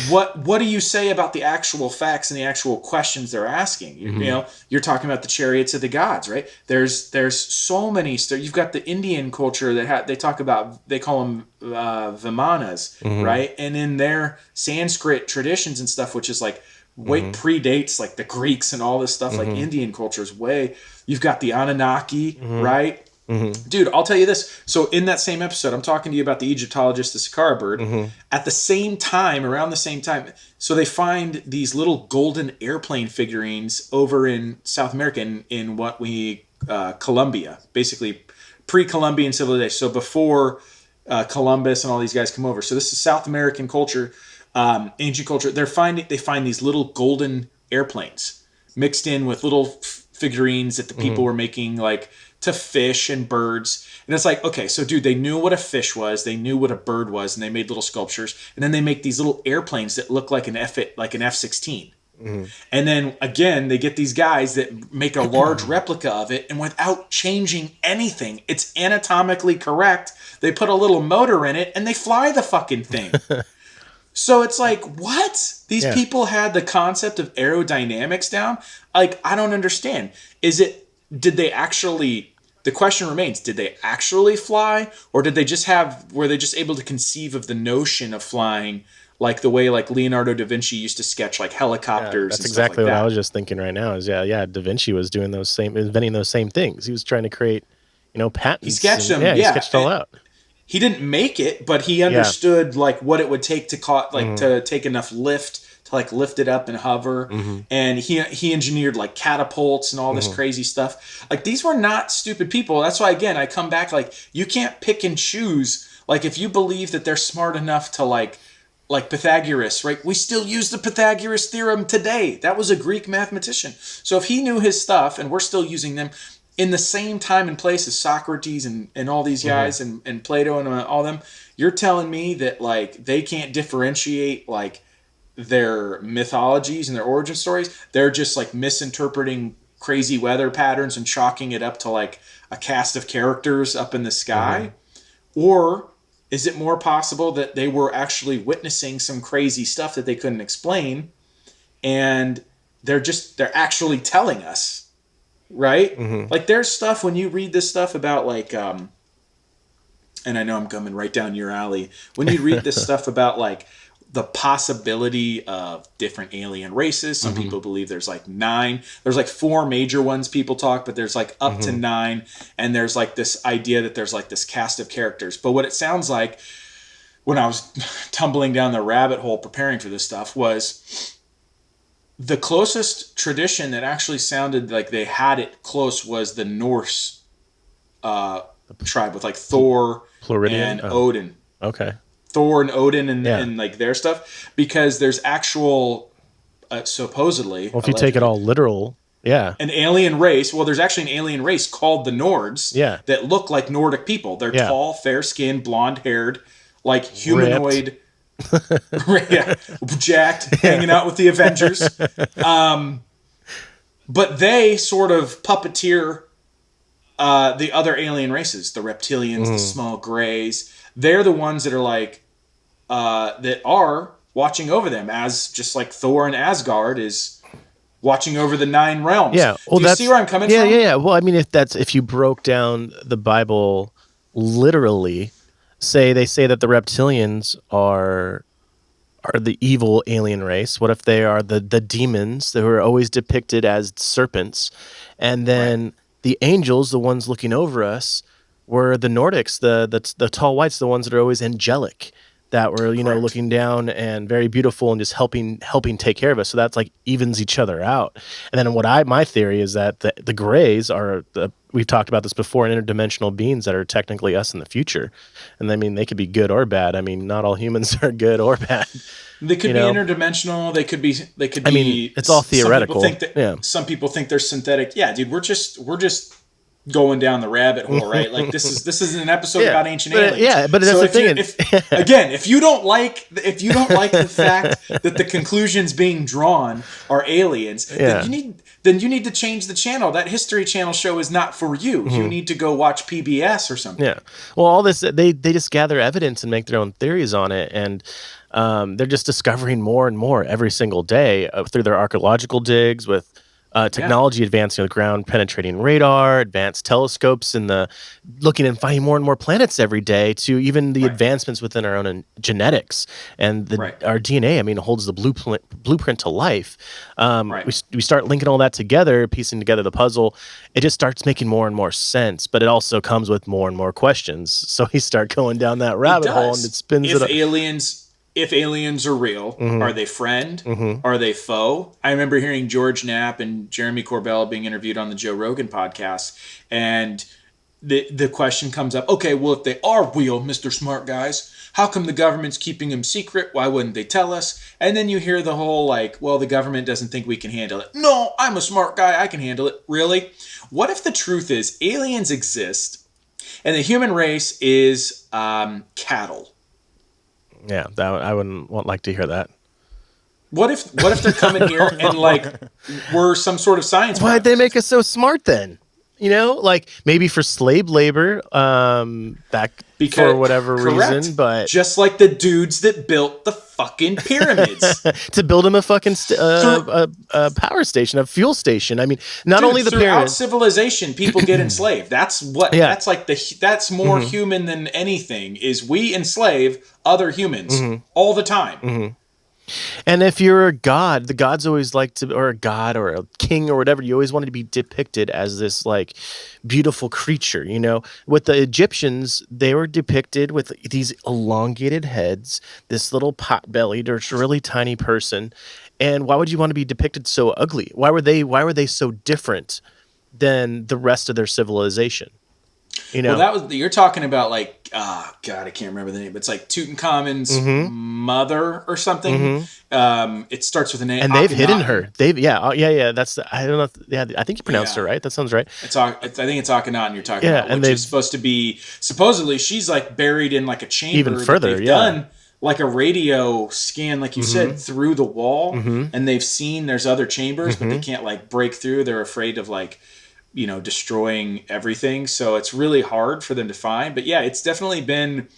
what do you say about the actual facts and the actual questions they're asking? You know, you're talking about the chariots of the gods, right? There's so many. You've got the Indian culture that they talk about. They call them vimanas, right? And in their Sanskrit traditions and stuff, which is like way predates like the Greeks and all this stuff. Like Indian culture is way. You've got the Anunnaki, right? Dude, I'll tell you this. So in that same episode, I'm talking to you about the Egyptologist, the Saqqara bird. At the same time, around the same time, so they find these little golden airplane figurines over in South America in what we Colombia, basically pre-Columbian civilization. So before Columbus and all these guys come over. So this is South American culture, ancient culture. They find these little golden airplanes mixed in with little figurines that the people were making, like to fish and birds. And it's like, okay, so dude, they knew what a fish was, they knew what a bird was, and they made little sculptures. And then they make these little airplanes that look like an F-16. And then again, they get these guys that make a large replica of it, and without changing anything, it's anatomically correct. They put a little motor in it, and they fly the fucking thing. So it's like, what? These people had the concept of aerodynamics down? Like, I don't understand. Did they actually, the question remains, did they actually fly? Or were they just able to conceive of the notion of flying like the way like Leonardo da Vinci used to sketch like helicopters? That's and exactly stuff like what that. I was just thinking right now is Da Vinci was inventing those same things. He was trying to create, patents. He sketched them. He sketched it all out. He didn't make it, but he understood like what it would take to to take enough lift to like lift it up and hover. And he engineered like catapults and all this crazy stuff. Like, these were not stupid people. That's why, again, I come back, like, you can't pick and choose. Like, if you believe that they're smart enough to like Pythagoras, right? We still use the Pythagoras theorem today. That was a Greek mathematician. So if he knew his stuff and we're still using them in the same time and place as Socrates and all these guys and Plato and all them, you're telling me that like they can't differentiate like their mythologies and their origin stories? They're just like misinterpreting crazy weather patterns and chalking it up to like a cast of characters up in the sky? Or is it more possible that they were actually witnessing some crazy stuff that they couldn't explain, and they're actually telling us? Right? Like, there's stuff when you read this stuff about like and I know I'm coming right down your alley, when you read this stuff about like the possibility of different alien races. Some people believe there's like 9. There's like 4 major ones people talk, but there's like up to 9, and there's like this idea that there's like this cast of characters. But what it sounds like when I was tumbling down the rabbit hole preparing for this stuff was the closest tradition that actually sounded like they had it close was the Norse tribe with like Thor Floridian? and Odin. Okay. Thor and Odin and like their stuff, because there's actual supposedly, well, if you take it all literal, an alien race. Well, there's actually an alien race called the Nords that look like Nordic people. They're tall, fair-skinned, blonde-haired, like humanoid, jacked, hanging out with the Avengers. But they sort of puppeteer the other alien races, the reptilians, the small grays. They're the ones that are like that are watching over them, as just like Thor and Asgard is watching over the 9 realms. Yeah, well, do you see where I'm coming from? Yeah. Well, I mean, if you broke down the Bible literally, they say that the reptilians are the evil alien race. What if they are the demons that were always depicted as serpents, and then the angels, the ones looking over us, were the Nordics, the tall whites, the ones that are always angelic, that were looking down and very beautiful and just helping take care of us. So that's like evens each other out. And then my theory is that the grays are we've talked about this before, interdimensional beings that are technically us in the future. And I mean, they could be good or bad. I mean, not all humans are good or bad. They could be interdimensional. They could be. I mean, it's all theoretical. Some people think they're synthetic. Yeah, dude, we're just going down the rabbit hole, right? Like this is an episode about ancient aliens. Yeah, but that's the thing. If you don't like the fact that the conclusions being drawn are aliens, then then you need to change the channel. That History Channel show is not for you. You need to go watch PBS or something. Yeah. Well, all this, they just gather evidence and make their own theories on it. And they're just discovering more and more every single day through their archaeological digs with technology advancing with ground penetrating radar, advanced telescopes, and the looking and finding more and more planets every day, to even the advancements within our own genetics and our DNA. I mean, it holds the blueprint to life. We start linking all that together, piecing together the puzzle. It just starts making more and more sense, but it also comes with more and more questions. So we start going down that rabbit hole, and it spins it up. If aliens are real, are they friend? Are they foe? I remember hearing George Knapp and Jeremy Corbell being interviewed on the Joe Rogan podcast, and the question comes up, okay, well, if they are real, Mr. Smart Guys, how come the government's keeping them secret? Why wouldn't they tell us? And then you hear the whole, like, well, the government doesn't think we can handle it. No, I'm a smart guy. I can handle it. Really? What if the truth is aliens exist and the human race is cattle? Yeah, I wouldn't like to hear that. What if they're coming here and like we're some sort of science? Why'd they make us so smart then? You know, like maybe for slave labor, for whatever reason, but just like the dudes that built the fucking pyramids to build them a fucking a power station, a fuel station. I mean, only the pyramids. Civilization, people get enslaved. That's what. Yeah. That's like that's more human than anything. Is we enslave other humans all the time. And if you're a god, the gods always like to, or a god or a king or whatever, you always wanted to be depicted as this like beautiful creature, you know. With the Egyptians, they were depicted with these elongated heads, this little pot-bellied or really tiny person. And why would you want to be depicted so ugly? Why were they so different than the rest of their civilization? You know, well, you're talking about like, God, I can't remember the name, but it's like Tutankhamun's mother or something. It starts with a name, and they've hidden her. That's I don't know. I think you pronounced her right. That sounds right. I think it's Akhenaten you're talking about, which is supposed to be supposedly she's like buried in like a chamber even further. That they've done like a radio scan, like you said, through the wall, and they've seen there's other chambers, but they can't like break through. They're afraid of like, you know, destroying everything. So it's really hard for them to find. But yeah, it's definitely been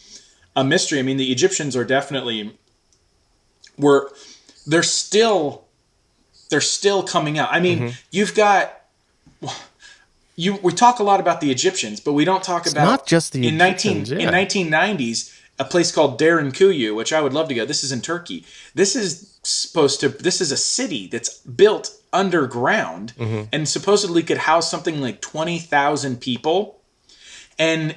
a mystery. I mean, the Egyptians are definitely they're still coming out. I mean, you've got we talk a lot about the Egyptians, but we don't talk about not just the Egyptians. In 1990s, a place called Derinkuyu, which I would love to go. This is in Turkey. This is a city that's built underground and supposedly could house something like 20,000 people. And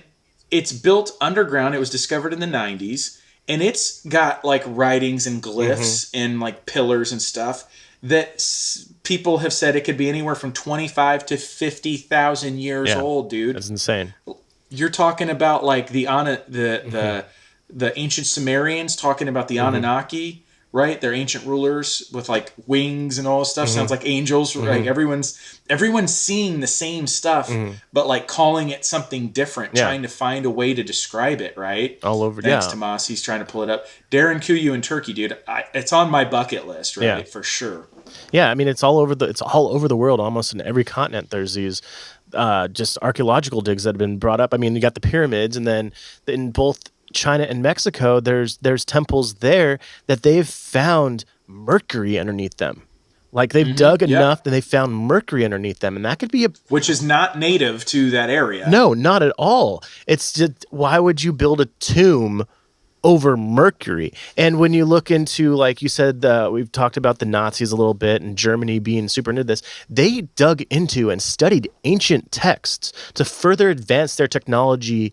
it's built underground. It was discovered in the 90s. And it's got like writings and glyphs and like pillars and stuff that people have said it could be anywhere from 25 to 50,000 years old, dude. That's insane. You're talking about like the ancient Sumerians talking about the Anunnaki, right? They're ancient rulers with like wings and all this stuff. Sounds like angels. Like everyone's seeing the same stuff, but like calling it something different, trying to find a way to describe it, right? All over. Thanks, Tomas. He's trying to pull it up. Derinkuyu in Turkey, dude. It's on my bucket list, right? Yeah. For sure. Yeah, I mean it's all over the world. Almost in every continent, there's these just archaeological digs that have been brought up. I mean, you got the pyramids, and then in both China and Mexico, there's temples there that they've found mercury underneath them. Like they've dug enough and they found mercury underneath them, and that could be which is not native to that area. No, not at all. It's just, why would you build a tomb over mercury? And when you look into, like you said, we've talked about the Nazis a little bit and Germany being super into this. They dug into and studied ancient texts to further advance their technology.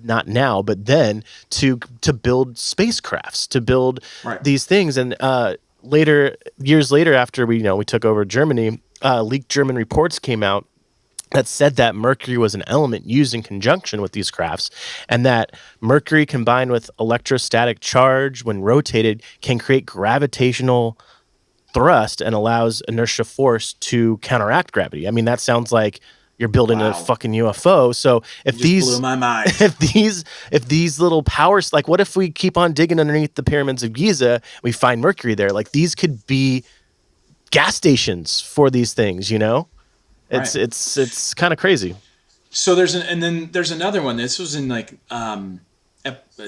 Not now, but then to build spacecrafts, to build these things. And years later, after we took over Germany, leaked German reports came out that said that mercury was an element used in conjunction with these crafts, and that mercury combined with electrostatic charge when rotated can create gravitational thrust and allows inertia force to counteract gravity. I mean, that sounds like you're building a fucking UFO. So if blew my mind. if these little powers, like what if we keep on digging underneath the pyramids of Giza, we find mercury there? Like these could be gas stations for these things. Right. It's kind of crazy. So and then there's another one. This was in like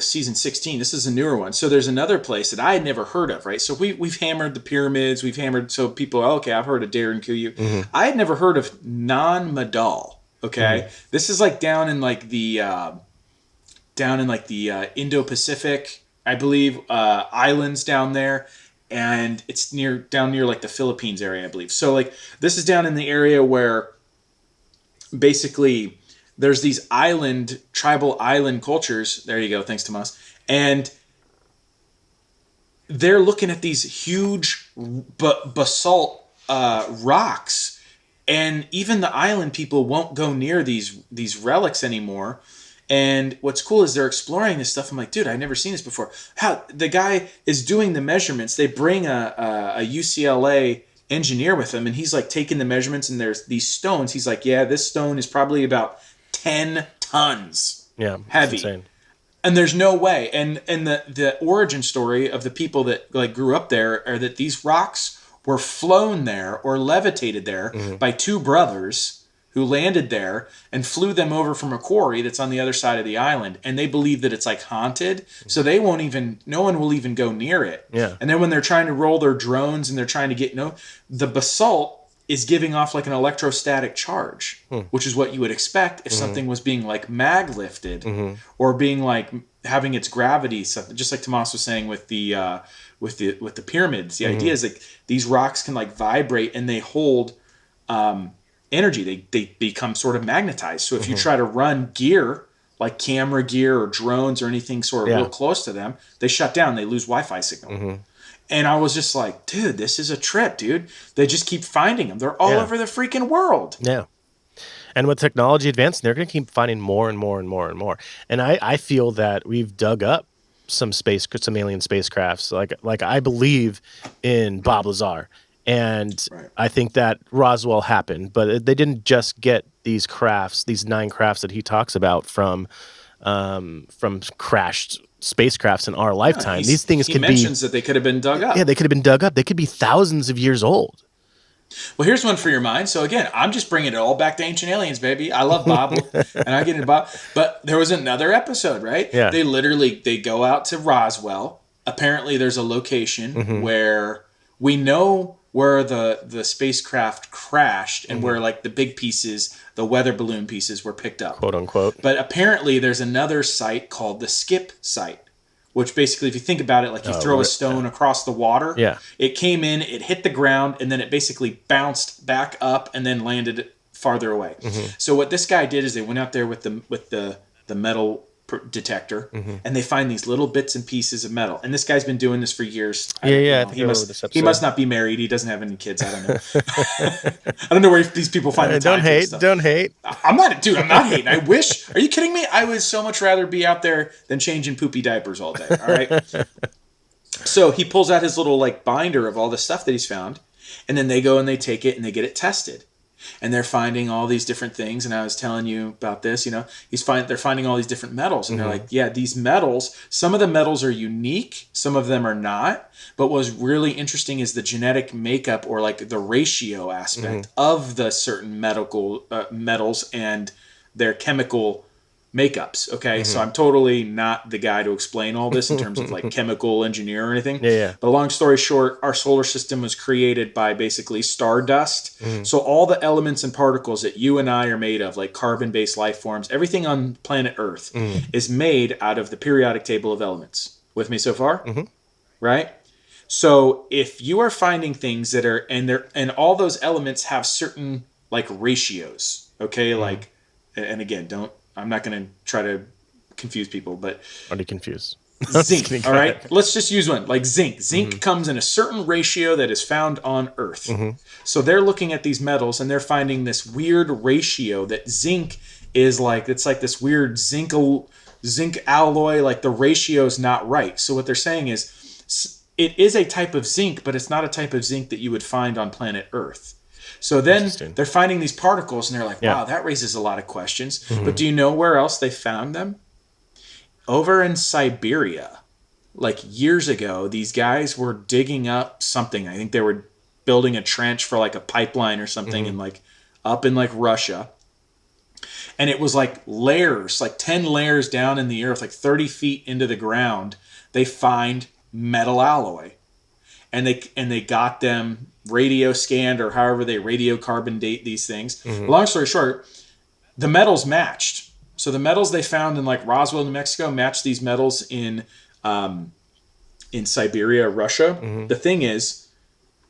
season 16. This is a newer one. So there's another place that I had never heard of, right? So we've hammered the pyramids. We've hammered, so people, okay, I've heard of Darren Kuyu. I had never heard of Non Madal. Okay. This is like down in like the Indo-Pacific, I believe, islands down there. And it's down near like the Philippines area, I believe. So like this is down in the area where basically there's these tribal island cultures. There you go. Thanks, Tomas. And they're looking at these huge basalt rocks, and even the island people won't go near these relics anymore. And what's cool is they're exploring this stuff. I'm like, dude, I've never seen this before. How the guy is doing the measurements. They bring a UCLA engineer with him, and he's like taking the measurements, and there's these stones. He's like, yeah, this stone is probably about 10 tons heavy. Insane. And there's no way. And the origin story of the people that like grew up there are that these rocks were flown there or levitated there by two brothers who landed there and flew them over from a quarry that's on the other side of the island. And they believe that it's like haunted. So no one will even go near it. Yeah. And then when they're trying to roll their drones and they're trying to get, the basalt is giving off like an electrostatic charge, which is what you would expect if something was being like mag lifted or being like having its gravity, just like Tomas was saying with the pyramids. The idea is like these rocks can like vibrate and they hold energy. They become sort of magnetized. So if you try to run gear like camera gear or drones or anything sort of real close to them, they shut down. They lose Wi-Fi signal. And I was just like, dude, this is a trip, dude. They just keep finding them. They're all over the freaking world. Yeah. And with technology advancing, they're going to keep finding more and more and more and more. And I feel that we've dug up some alien spacecrafts. Like I believe in Bob Lazar. And I think that Roswell happened, but they didn't just get these 9 crafts that he talks about from crashed spacecrafts in our lifetime. These things he mentions that they could have been dug up. Yeah, they could have been dug up. They could be thousands of years old. Well, here's one for your mind. So again, I'm just bringing it all back to Ancient Aliens, baby. I love Bob, and I get into Bob. But there was another episode, right? Yeah. They go out to Roswell. Apparently, there's a location where we know where the spacecraft crashed and where like the big pieces, the weather balloon pieces, were picked up, quote unquote. But apparently, there's another site called the Skip site, which basically, if you think about it, like you throw a stone across the water. Yeah. It came in, it hit the ground, and then it basically bounced back up and then landed farther away. So what this guy did is they went out there with the metal detector, and they find these little bits and pieces of metal. And this guy's been doing this for years. He must not be married. He doesn't have any kids. I don't know. I don't know where these people find the time. Don't hate. I'm not hating. I wish. Are you kidding me? I would so much rather be out there than changing poopy diapers all day. All right. So he pulls out his little like binder of all the stuff that he's found, and then they go and they take it and they get it tested. And they're finding all these different things. And I was telling you about this, they're finding all these different metals. And they're like, yeah, these metals, some of the metals are unique. Some of them are not. But what's really interesting is the genetic makeup or like the ratio aspect of the certain metals and their chemical makeups. Okay. So I'm totally not the guy to explain all this in terms of like chemical engineer or anything. Yeah. But long story short, our solar system was created by basically stardust. So all the elements and particles that you and I are made of, like carbon-based life forms, everything on planet Earth is made out of the periodic table of elements. With me so far? Right? So if you are finding things that are, and all those elements have certain like ratios, okay? Like, and again, I'm not going to try to confuse people, but Already confused. zinc. All right, let's just use one like zinc. Zinc comes in a certain ratio that is found on Earth. So they're looking at these metals and they're finding this weird ratio that zinc is like. It's like this weird zinc alloy. Like the ratio is not right. So what they're saying is it is a type of zinc, but it's not a type of zinc that you would find on planet Earth. So then they're finding these particles and they're like, wow, that raises a lot of questions. But do you know where else they found them? Over in Siberia. Like years ago, these guys were digging up something. I think they were building a trench for like a pipeline or something in like up in like Russia. And it was like layers, like 10 layers down in the earth, like 30 feet into the ground, they find metal alloy. And they got them radio scanned, or however they radiocarbon date these things. Long story short, the metals matched. So the metals they found in like Roswell, New Mexico, matched these metals in Siberia, Russia. The thing is,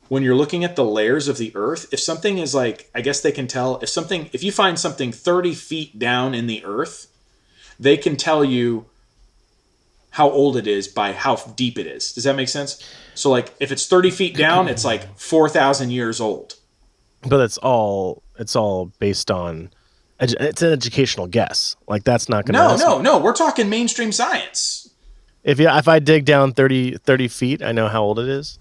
when you're looking at the layers of the earth, if something is like, I guess they can tell if you find something 30 feet down in the earth, they can tell you how old it is by how deep it is. Does that make sense? So like if it's 30 feet down, it's like 4,000 years old. But it's all based on it's an educational guess. Like that's not going to No. We're talking mainstream science. If I dig down 30 feet, I know how old it is.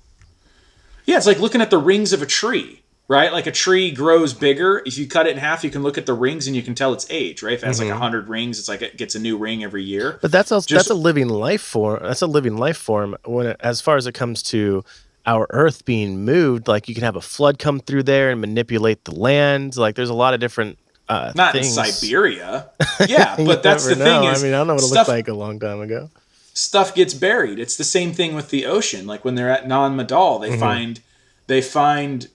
Yeah, it's like looking at the rings of a tree, right? Like a tree grows bigger. If you cut it in half, you can look at the rings and you can tell its age, right? If it has like 100 rings, it's like it gets a new ring every year. But that's a living life form. That's a living life form. As far as it comes to our Earth being moved, like you can have a flood come through there and manipulate the land. Like there's a lot of different not things. In Siberia. Yeah, but that's the thing is, I mean, I don't know what it looked like a long time ago. Stuff gets buried. It's the same thing with the ocean. Like when they're at Nan Madol, they find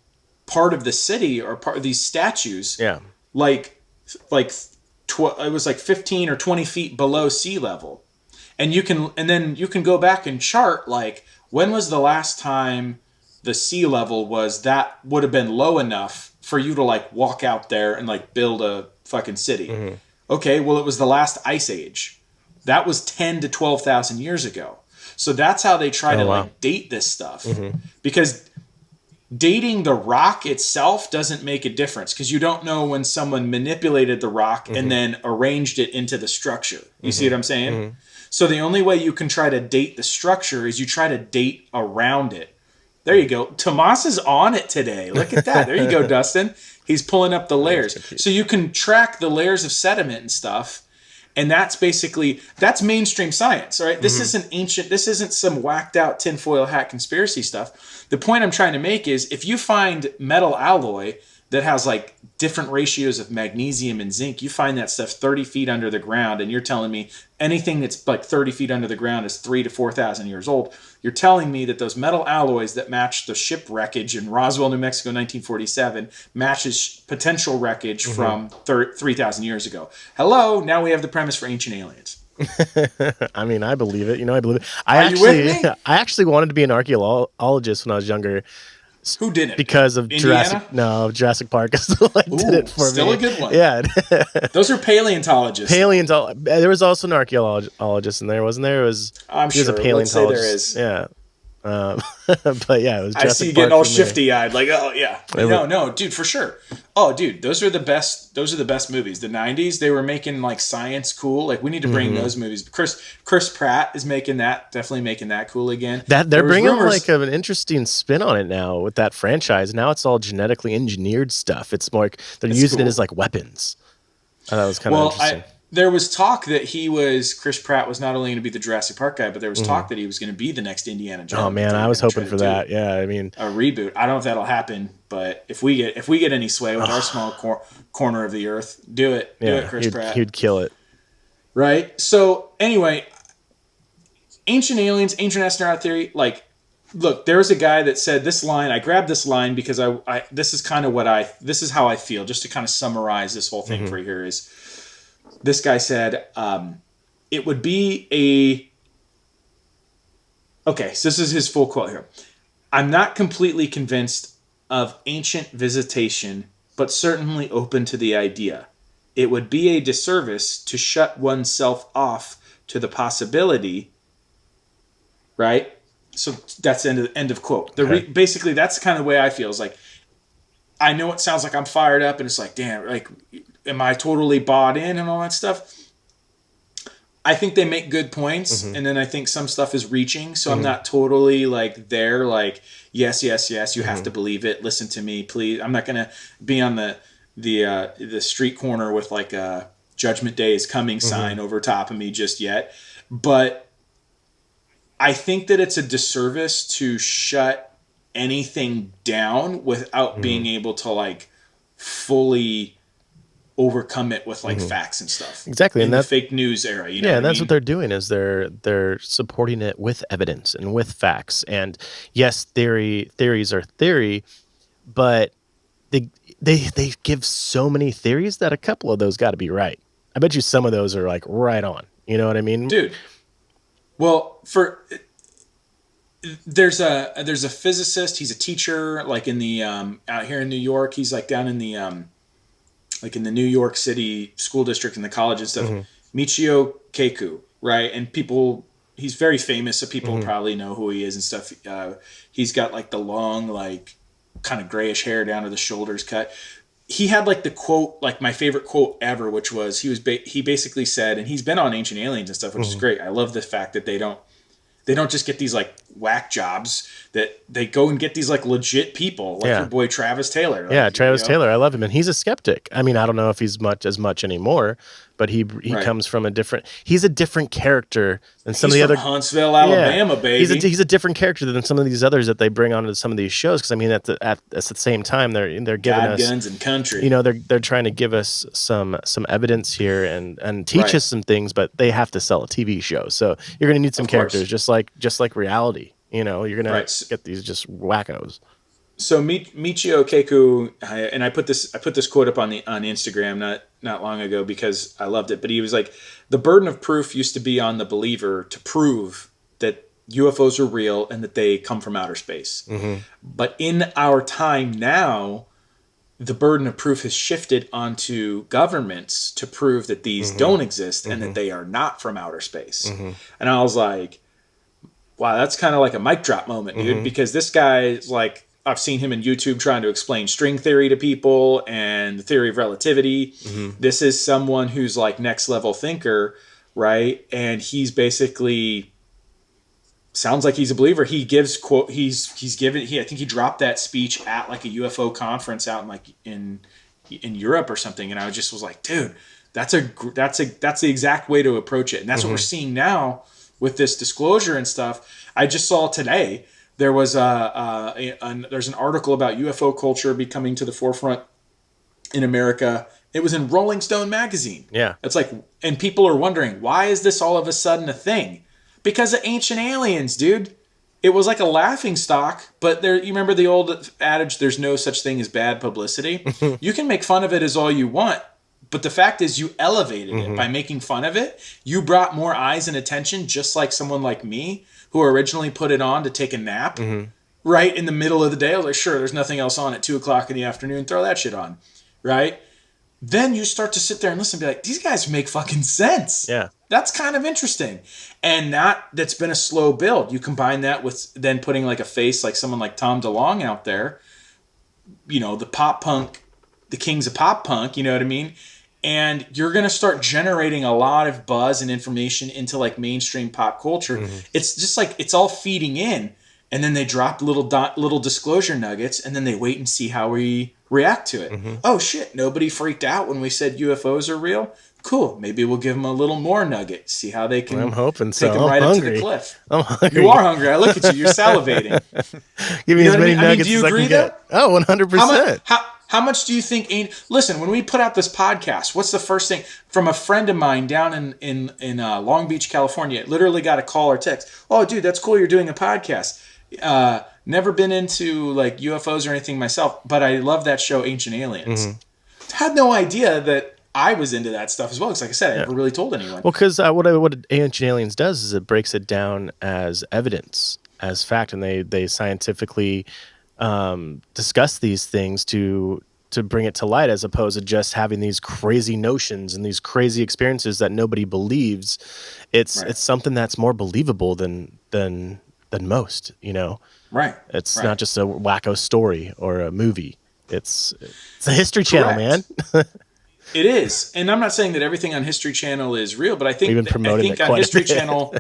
part of the city or part of these statues. Yeah. Like it was like 15 or 20 feet below sea level. And then you can go back and chart like when was the last time the sea level would have been low enough for you to like walk out there and like build a fucking city. Okay, well it was the last ice age. That was 10 to 12,000 years ago. So that's how they try to like date this stuff. Because dating the rock itself doesn't make a difference because you don't know when someone manipulated the rock and then arranged it into the structure. You see what I'm saying? So the only way you can try to date the structure is you try to date around it. There you go. Tomas is on it today. Look at that. There you go, Dustin. He's pulling up the layers. So you can track the layers of sediment and stuff. And that's mainstream science, all right? This isn't some whacked out tinfoil hat conspiracy stuff. The point I'm trying to make is if you find metal alloy that has like different ratios of magnesium and zinc, you find that stuff 30 feet under the ground, and you're telling me anything that's like 30 feet under the ground is 3,000 to 4,000 years old. You're telling me that those metal alloys that match the ship wreckage in Roswell, New Mexico, 1947, matches potential wreckage from 3,000 years ago. Hello, now we have the premise for ancient aliens. I mean, I believe it. I believe it. You with me? I actually wanted to be an archaeologist when I was younger. Who didn't? Because of Indiana? Jurassic Park is the one that did it for still me. A good one. Yeah. Those are paleontologists. There was also an archaeologist in there, wasn't there? I'm sure. He was a paleontologist. Let's say there is. Yeah. But yeah, it was Jurassic I see you Park getting all for me. shifty-eyed, like, oh yeah, no, dude, for sure. Oh, dude, those are the best movies. The '90s, they were making like science cool. Like, we need to bring those movies. Chris Pratt is definitely making that cool again. That they're bringing like an interesting spin on it now with that franchise. Now it's all genetically engineered stuff. It's more like they're using it as like weapons. I thought it was kind of interesting. There was talk that Chris Pratt was not only going to be the Jurassic Park guy, but there was talk that he was going to be the next Indiana Jones. Oh man, I was hoping for that. Yeah, I mean, a reboot. I don't know if that'll happen, but if we get any sway with our small corner of the earth, do it. Do it, Chris Pratt. He'd kill it. Right? So anyway, ancient aliens, ancient astronaut theory, like, look, there's a guy that said this line. I grabbed this line because this is how I feel, just to kind of summarize this whole thing for you here is, this guy said, it would be okay, so this is his full quote here. I'm not completely convinced of ancient visitation, but certainly open to the idea. It would be a disservice to shut oneself off to the possibility, right? So that's end of quote. Basically, that's kind of the way I feel. Is like, I know it sounds like I'm fired up, and it's like, damn, like, am I totally bought in and all that stuff? I think they make good points, and then I think some stuff is reaching, so I'm not totally like there, like, yes, you have to believe it, listen to me, please. I'm not going to be on the street corner with like a Judgment Day is coming sign over top of me just yet, but I think that it's a disservice to shut anything down without being able to like fully overcome it with like facts and stuff. Exactly, in and the that fake news era. You know yeah, what and I that's what mean? they're doing is they're supporting it with evidence and with facts. And yes, theories are theory, but they they give so many theories that a couple of those got to be right. I bet you some of those are like right on. You know what I mean? Dude. Well, there's a physicist. He's a teacher, like in the out here in New York. He's like down in the like in the New York City school district and the college and stuff. Michio Kaku, right? And people, he's very famous, so people probably know who he is and stuff. He's got like the long, like kind of grayish hair down to the shoulders cut. He had like the quote, like my favorite quote ever, which was he basically said, and he's been on Ancient Aliens and stuff, which is great. I love the fact that they don't just get these like whack jobs, that they go and get these like legit people, like Yeah. your boy Travis Taylor. Like, Yeah, Travis you know? Taylor, I love him, and he's a skeptic. I mean, I don't know if he's as much anymore, but he Right. comes from he's a different character than some He's of the from other Huntsville, Alabama, baby. He's a different character than some of these others that they bring onto some of these shows. Because I mean, at the same time, they're giving God, us guns, and country. you know they're trying to give us some evidence here and teach Right. us some things, but they have to sell a TV show, so you're going to need some Of course. characters just like reality. You know, you're going Right. to get these just wackos. So Michio Kaku, and I put this quote up on Instagram not long ago because I loved it. But he was like, the burden of proof used to be on the believer to prove that UFOs are real and that they come from outer space. But in our time now, the burden of proof has shifted onto governments to prove that these don't exist and that they are not from outer space. And I was like, wow, that's kind of like a mic drop moment, dude, because this guy is like, I've seen him in YouTube trying to explain string theory to people and the theory of relativity. This is someone who's like next level thinker, right? And he's basically sounds like he's a believer. He gives quote. He's given. I think he dropped that speech at like a UFO conference out in Europe or something. And I just was like, dude, that's the exact way to approach it. And that's what we're seeing now with this disclosure and stuff. I just saw today there was there's an article about UFO culture becoming to the forefront in America. It was in Rolling Stone magazine. Yeah. It's like, and people are wondering, why is this all of a sudden a thing? Because of Ancient Aliens, dude. It was like a laughing stock, but you remember the old adage, there's no such thing as bad publicity? You can make fun of it as all you want, but the fact is you elevated it by making fun of it. You brought more eyes and attention, just like someone like me, who originally put it on to take a nap right in the middle of the day. I was like, sure, there's nothing else on at 2:00 in the afternoon. Throw that shit on, right? Then you start to sit there and listen and be like, these guys make fucking sense. Yeah. That's kind of interesting. And that's been a slow build. You combine that with then putting like a face like someone like Tom DeLonge out there, you know, the pop punk, the kings of pop punk, you know what I mean? And you're going to start generating a lot of buzz and information into like mainstream pop culture. It's just like, it's all feeding in. And then they drop little disclosure nuggets, and then they wait and see how we react to it. Oh shit, nobody freaked out when we said UFOs are real? Cool, maybe we'll give them a little more nugget, see how they can I'm hoping take so. them I'm right hungry. up to the cliff. I'm hungry. You are hungry. I look at you. You're salivating. Give me You know as what I many mean? I mean, nuggets do you as I agree can get. though? Oh, 100%. How much do you think? Listen, when we put out this podcast, what's the first thing from a friend of mine down in Long Beach, California? Literally got a call or text. Oh, dude, that's cool. You're doing a podcast. Never been into like UFOs or anything myself, but I love that show, Ancient Aliens. Had no idea that I was into that stuff as well. Because, like I said, I never really told anyone. Well, because what Ancient Aliens does is it breaks it down as evidence, as fact, and they scientifically discuss these things to bring it to light, as opposed to just having these crazy notions and these crazy experiences that nobody believes. It's something that's more believable than most, you know. Right. It's not just a wacko story or a movie. It's a History Channel, man. It is, and I'm not saying that everything on History Channel is real, but I think We've been promoting it on quite a History bit. Channel,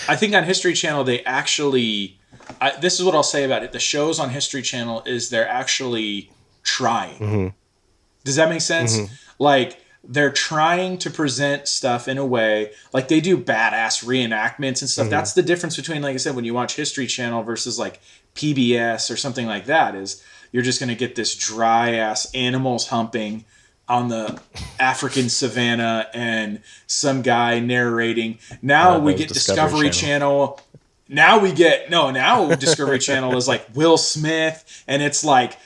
I think on History Channel they actually. This is what I'll say about it: the shows on History Channel is they're actually trying. Does that make sense? Like they're trying to present stuff in a way like they do badass reenactments and stuff. That's the difference between, like I said, when you watch History Channel versus like PBS or something like that, is you're just going to get this dry ass animals humping on the African savannah and some guy narrating. Now we get Discovery Channel. Now Discovery Channel is like Will Smith, and it's like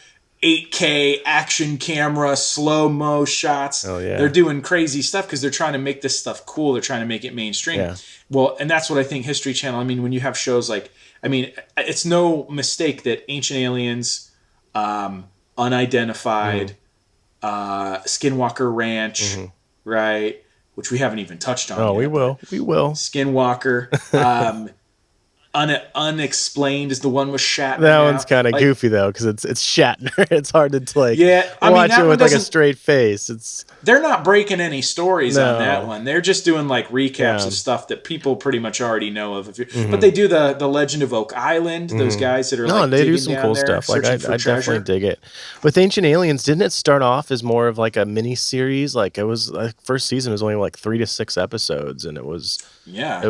8K action camera, slow-mo shots. Oh, yeah. They're doing crazy stuff because they're trying to make this stuff cool. They're trying to make it mainstream. Yeah. Well, and that's what I think History Channel, I mean, when you have shows like, I mean, it's no mistake that Ancient Aliens, Unidentified, Skinwalker Ranch, right? Which we haven't even touched on yet. We will. Skinwalker. Unexplained is the one with Shatner. That one's kind of goofy though, because it's Shatner. It's hard to like watch it with like a straight face. They're not breaking any stories on that one. They're just doing like recaps of stuff that people pretty much already know of. But they do the Legend of Oak Island. Those guys that are they do some cool stuff. Like I definitely dig it. With Ancient Aliens, didn't it start off as more of like a mini series? Like it was first season was only like 3 to 6 episodes, and it was here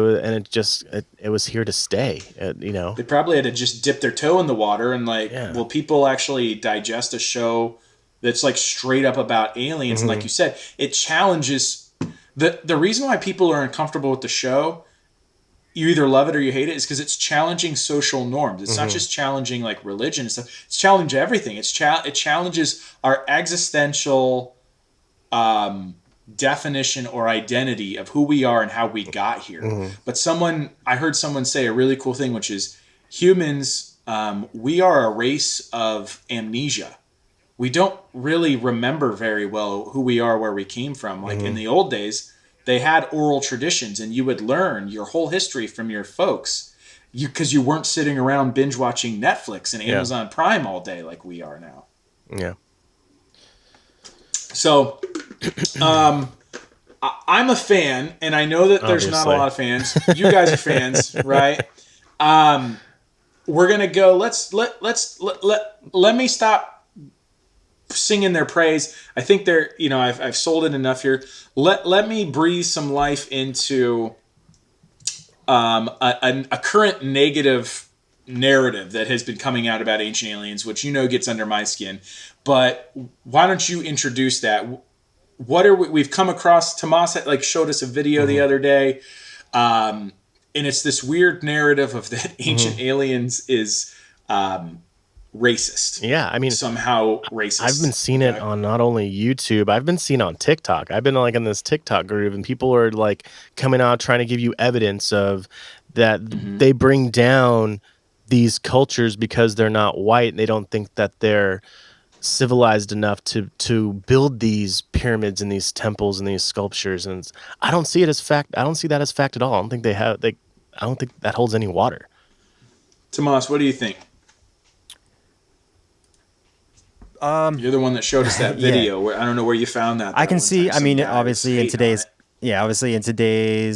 to stay. They probably had to just dip their toe in the water and will people actually digest a show that's like straight up about aliens? And like you said, it challenges the reason why people are uncomfortable with the show. You either love it or you hate it, is because it's challenging social norms. It's not just challenging like religion and stuff. It's challenging everything. It challenges our existential definition or identity of who we are and how we got here. But I heard someone say a really cool thing, which is humans, we are a race of amnesia. We don't really remember very well who we are, where we came from. Like in the old days, they had oral traditions, and you would learn your whole history from your folks, because you weren't sitting around binge watching Netflix and Amazon Prime all day like we are now. Yeah. So, I'm a fan, and I know that there's not a lot of fans. You guys are fans, right? We're gonna go. Let me stop singing their praise. I think they're, I've sold it enough here. Let me breathe some life into a current negative narrative that has been coming out about Ancient Aliens, which gets under my skin. But why don't you introduce that? What are we've come across? Tomas showed us a video the other day, and it's this weird narrative of that Ancient Aliens is racist. Yeah, I mean, somehow racist. I've been seeing it on not only YouTube, I've been seeing it on TikTok. I've been like in this TikTok group, and people are like coming out trying to give you evidence of that they bring down these cultures because they're not white, and they don't think that they're civilized enough to build these pyramids and these temples and these sculptures. And I don't see it as fact. I don't see that as fact at all. I don't think I don't think that holds any water. Tomas, what do you think? You're the one that showed us that video. Where I don't know where you found that. I can see. I mean, obviously in today's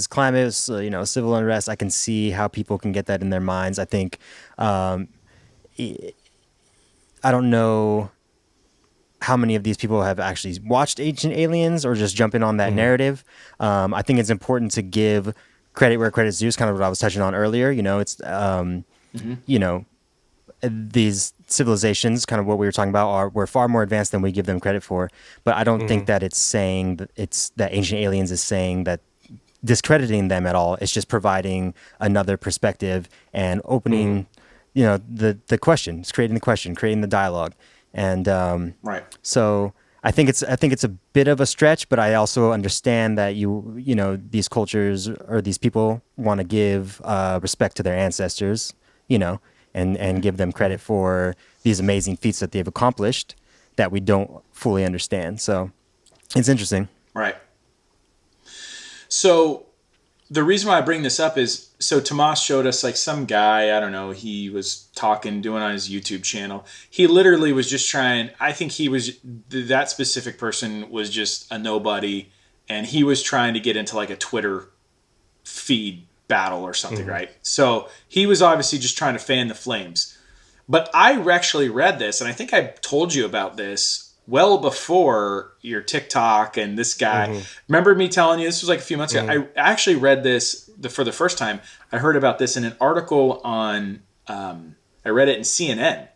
climate, civil unrest, I can see how people can get that in their minds. I think, I don't know how many of these people have actually watched Ancient Aliens or just jump in on that narrative. I think it's important to give credit where credit's due. Is kind of what I was touching on earlier. It's these civilizations, kind of what we were talking about, we're far more advanced than we give them credit for. But I don't think that it's saying that Ancient Aliens is saying that discrediting them at all. It's just providing another perspective and opening, the question. It's creating the question, creating the dialogue. And so I think it's a bit of a stretch, but I also understand that these cultures or these people want to give respect to their ancestors, and give them credit for these amazing feats that they've accomplished that we don't fully understand. So it's interesting. Right. So the reason why I bring this up is, so Tomas showed us some guy, I don't know, he was doing on his YouTube channel. He literally was just I think that specific person was just a nobody, and he was trying to get into a Twitter feed battle or something, right? So he was obviously just trying to fan the flames. But I actually read this, and I think I told you about this well before your TikTok and this guy. Remember me telling you, this was like a few months ago. I actually read this for the first time. I heard about this in an article on, I read it in CNN.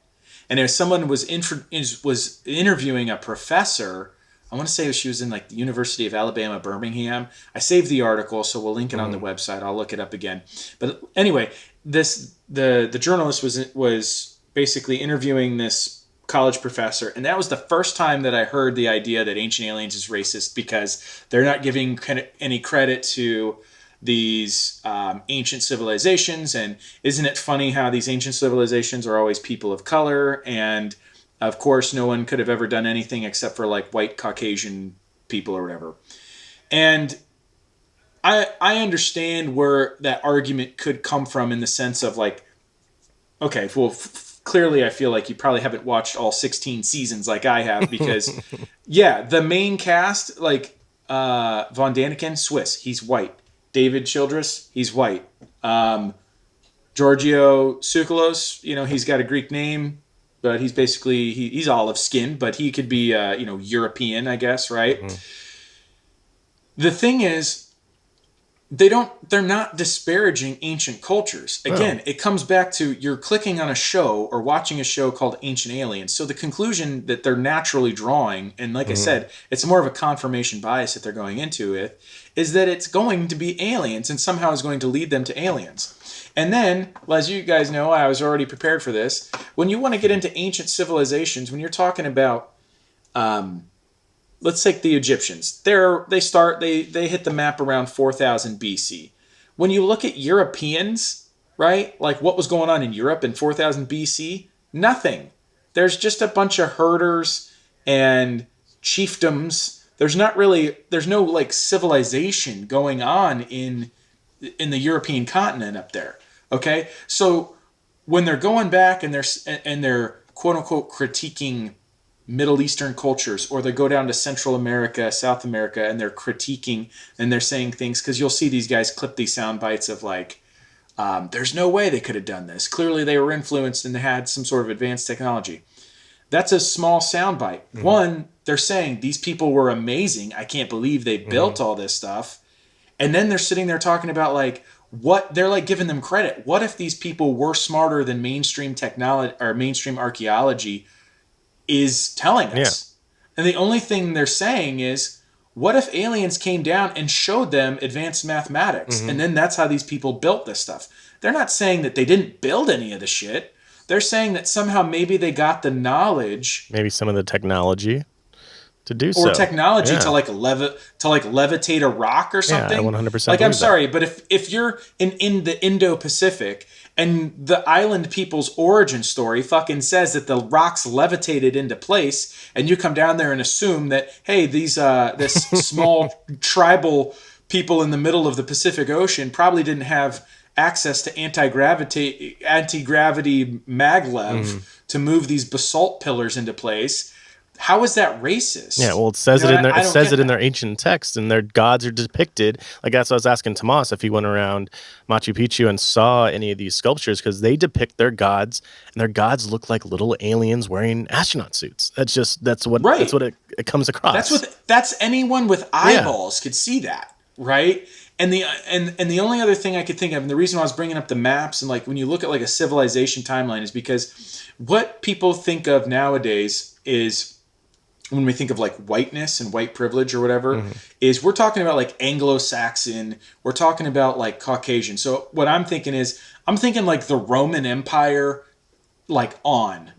And if someone was interviewing a professor, I want to say she was in like the University of Alabama, Birmingham. I saved the article, so we'll link it on the website. I'll look it up again. But anyway, the journalist was basically interviewing this college professor, and that was the first time that I heard the idea that Ancient Aliens is racist because they're not giving any credit to these ancient civilizations. And isn't it funny how these ancient civilizations are always people of color? And of course, no one could have ever done anything except for like white Caucasian people or whatever. And I understand where that argument could come from in the sense of like, okay, well, clearly I feel like you probably haven't watched all 16 seasons like I have because, yeah, the main cast, like Von Daniken, Swiss, he's white. David Childress, he's white. Giorgio Tsoukalos, he's got a Greek name, but he's basically, he's olive skinned, but he could be, European, I guess, right? The thing is, they're not disparaging ancient cultures. Again, It comes back to you're clicking on a show or watching a show called Ancient Aliens. So the conclusion that they're naturally drawing, and like I said, it's more of a confirmation bias that they're going into it, is that it's going to be aliens and somehow is going to lead them to aliens. And then, as you guys know, I was already prepared for this. When you want to get into ancient civilizations, when you're talking about let's take the Egyptians. They hit the map around 4000 BC. When you look at Europeans, right? Like what was going on in Europe in 4000 BC? Nothing. There's just a bunch of herders and chiefdoms. There's no like civilization going on in the European continent up there. Okay? So when they're going back and they're quote unquote critiquing Middle Eastern cultures, or they go down to Central America, South America, and they're critiquing and they're saying things, because you'll see these guys clip these sound bites of like, there's no way they could have done this. Clearly they were influenced and they had some sort of advanced technology. That's a small sound bite. One, they're saying these people were amazing. I can't believe they built all this stuff. And then they're sitting there talking about like, what they're like giving them credit. What if these people were smarter than mainstream technology or mainstream archaeology is telling us? And the only thing they're saying is, what if aliens came down and showed them advanced mathematics? And then that's how these people built this stuff. They're not saying that they didn't build any of the shit. They're saying that somehow maybe they got the knowledge, maybe some of the technology to do so, or technology to levitate a rock or something. Yeah, I 100%. Like, I'm sorry, but if you're in the Indo-Pacific and the island people's origin story fucking says that the rocks levitated into place, and you come down there and assume that, hey, these this small tribal people in the middle of the Pacific Ocean probably didn't have access to anti-gravity maglev to move these basalt pillars into place. How is that racist? Yeah, well, it says it in their in their ancient text, and their gods are depicted. Like that's what I was asking Tomas if he went around Machu Picchu and saw any of these sculptures, because they depict their gods, and their gods look like little aliens wearing astronaut suits. That's what it comes across. That's anyone with eyeballs could see that, right? And the only other thing I could think of, and the reason I was bringing up the maps and like when you look at like a civilization timeline, is because what people think of nowadays is, when we think of like whiteness and white privilege or whatever, is we're talking about like Anglo-Saxon, we're talking about like Caucasian. So what I'm thinking is, I'm thinking like the Roman Empire, like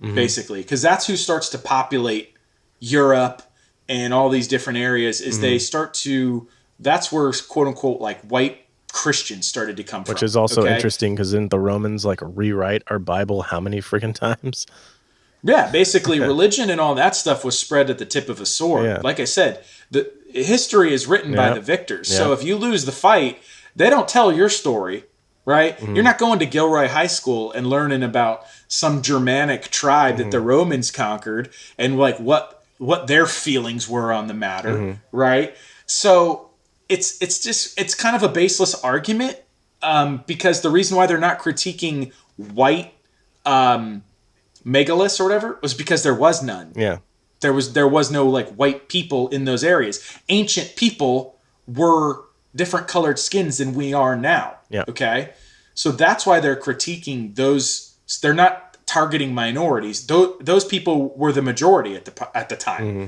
basically, because that's who starts to populate Europe and all these different areas, is they start to, that's where quote unquote like white Christians started to come from. Which is also interesting, because didn't the Romans like rewrite our Bible how many freaking times? Yeah, basically religion and all that stuff was spread at the tip of a sword. Yeah. Like I said, the history is written by the victors. So if you lose the fight, they don't tell your story, right? You're not going to Gilroy High School and learning about some Germanic tribe that the Romans conquered and like what their feelings were on the matter, right? So it's kind of a baseless argument, because the reason why they're not critiquing white megaliths or whatever was because there was none. Yeah. There was no like white people in those areas. Ancient people were different colored skins than we are now. Yeah. Okay. So that's why they're critiquing those. They're not targeting minorities. Those people were the majority at the time. Mm-hmm.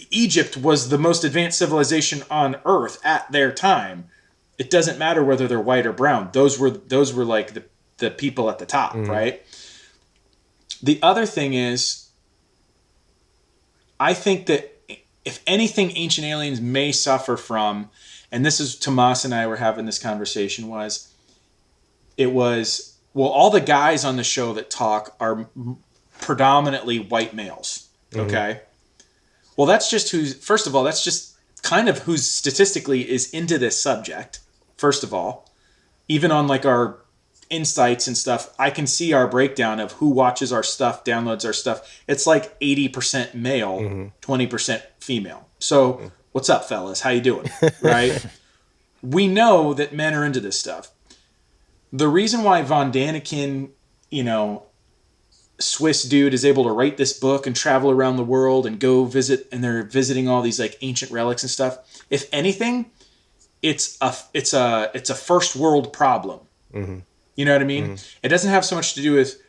Egypt was the most advanced civilization on Earth at their time. It doesn't matter whether they're white or brown. Those were like the people at the top, Mm-hmm. right? The other thing is, I think that if anything Ancient Aliens may suffer from, and this is Tomas and I were having this conversation, all the guys on the show that talk are predominantly white males. Okay. Well, that's just first of all, that's just kind of who statistically is into this subject. First of all, even on like our insights and stuff, I can see our breakdown of who watches our stuff, downloads our stuff. It's like 80% male, 20% female. So what's up, fellas? How you doing? Right? We know that men are into this stuff. The reason why Von Daniken, Swiss dude, is able to write this book and travel around the world and go visit, and they're visiting all these like ancient relics and stuff. If anything, it's a first world problem. Mm-hmm. You know what I mean? Mm-hmm. It doesn't have so much to do with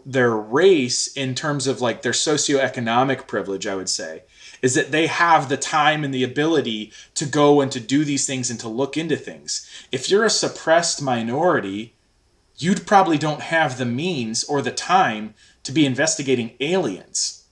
their race in terms of like their socioeconomic privilege, I would say, is that they have the time and the ability to go and to do these things and to look into things. If you're a suppressed minority, you probably don't have the means or the time to be investigating aliens.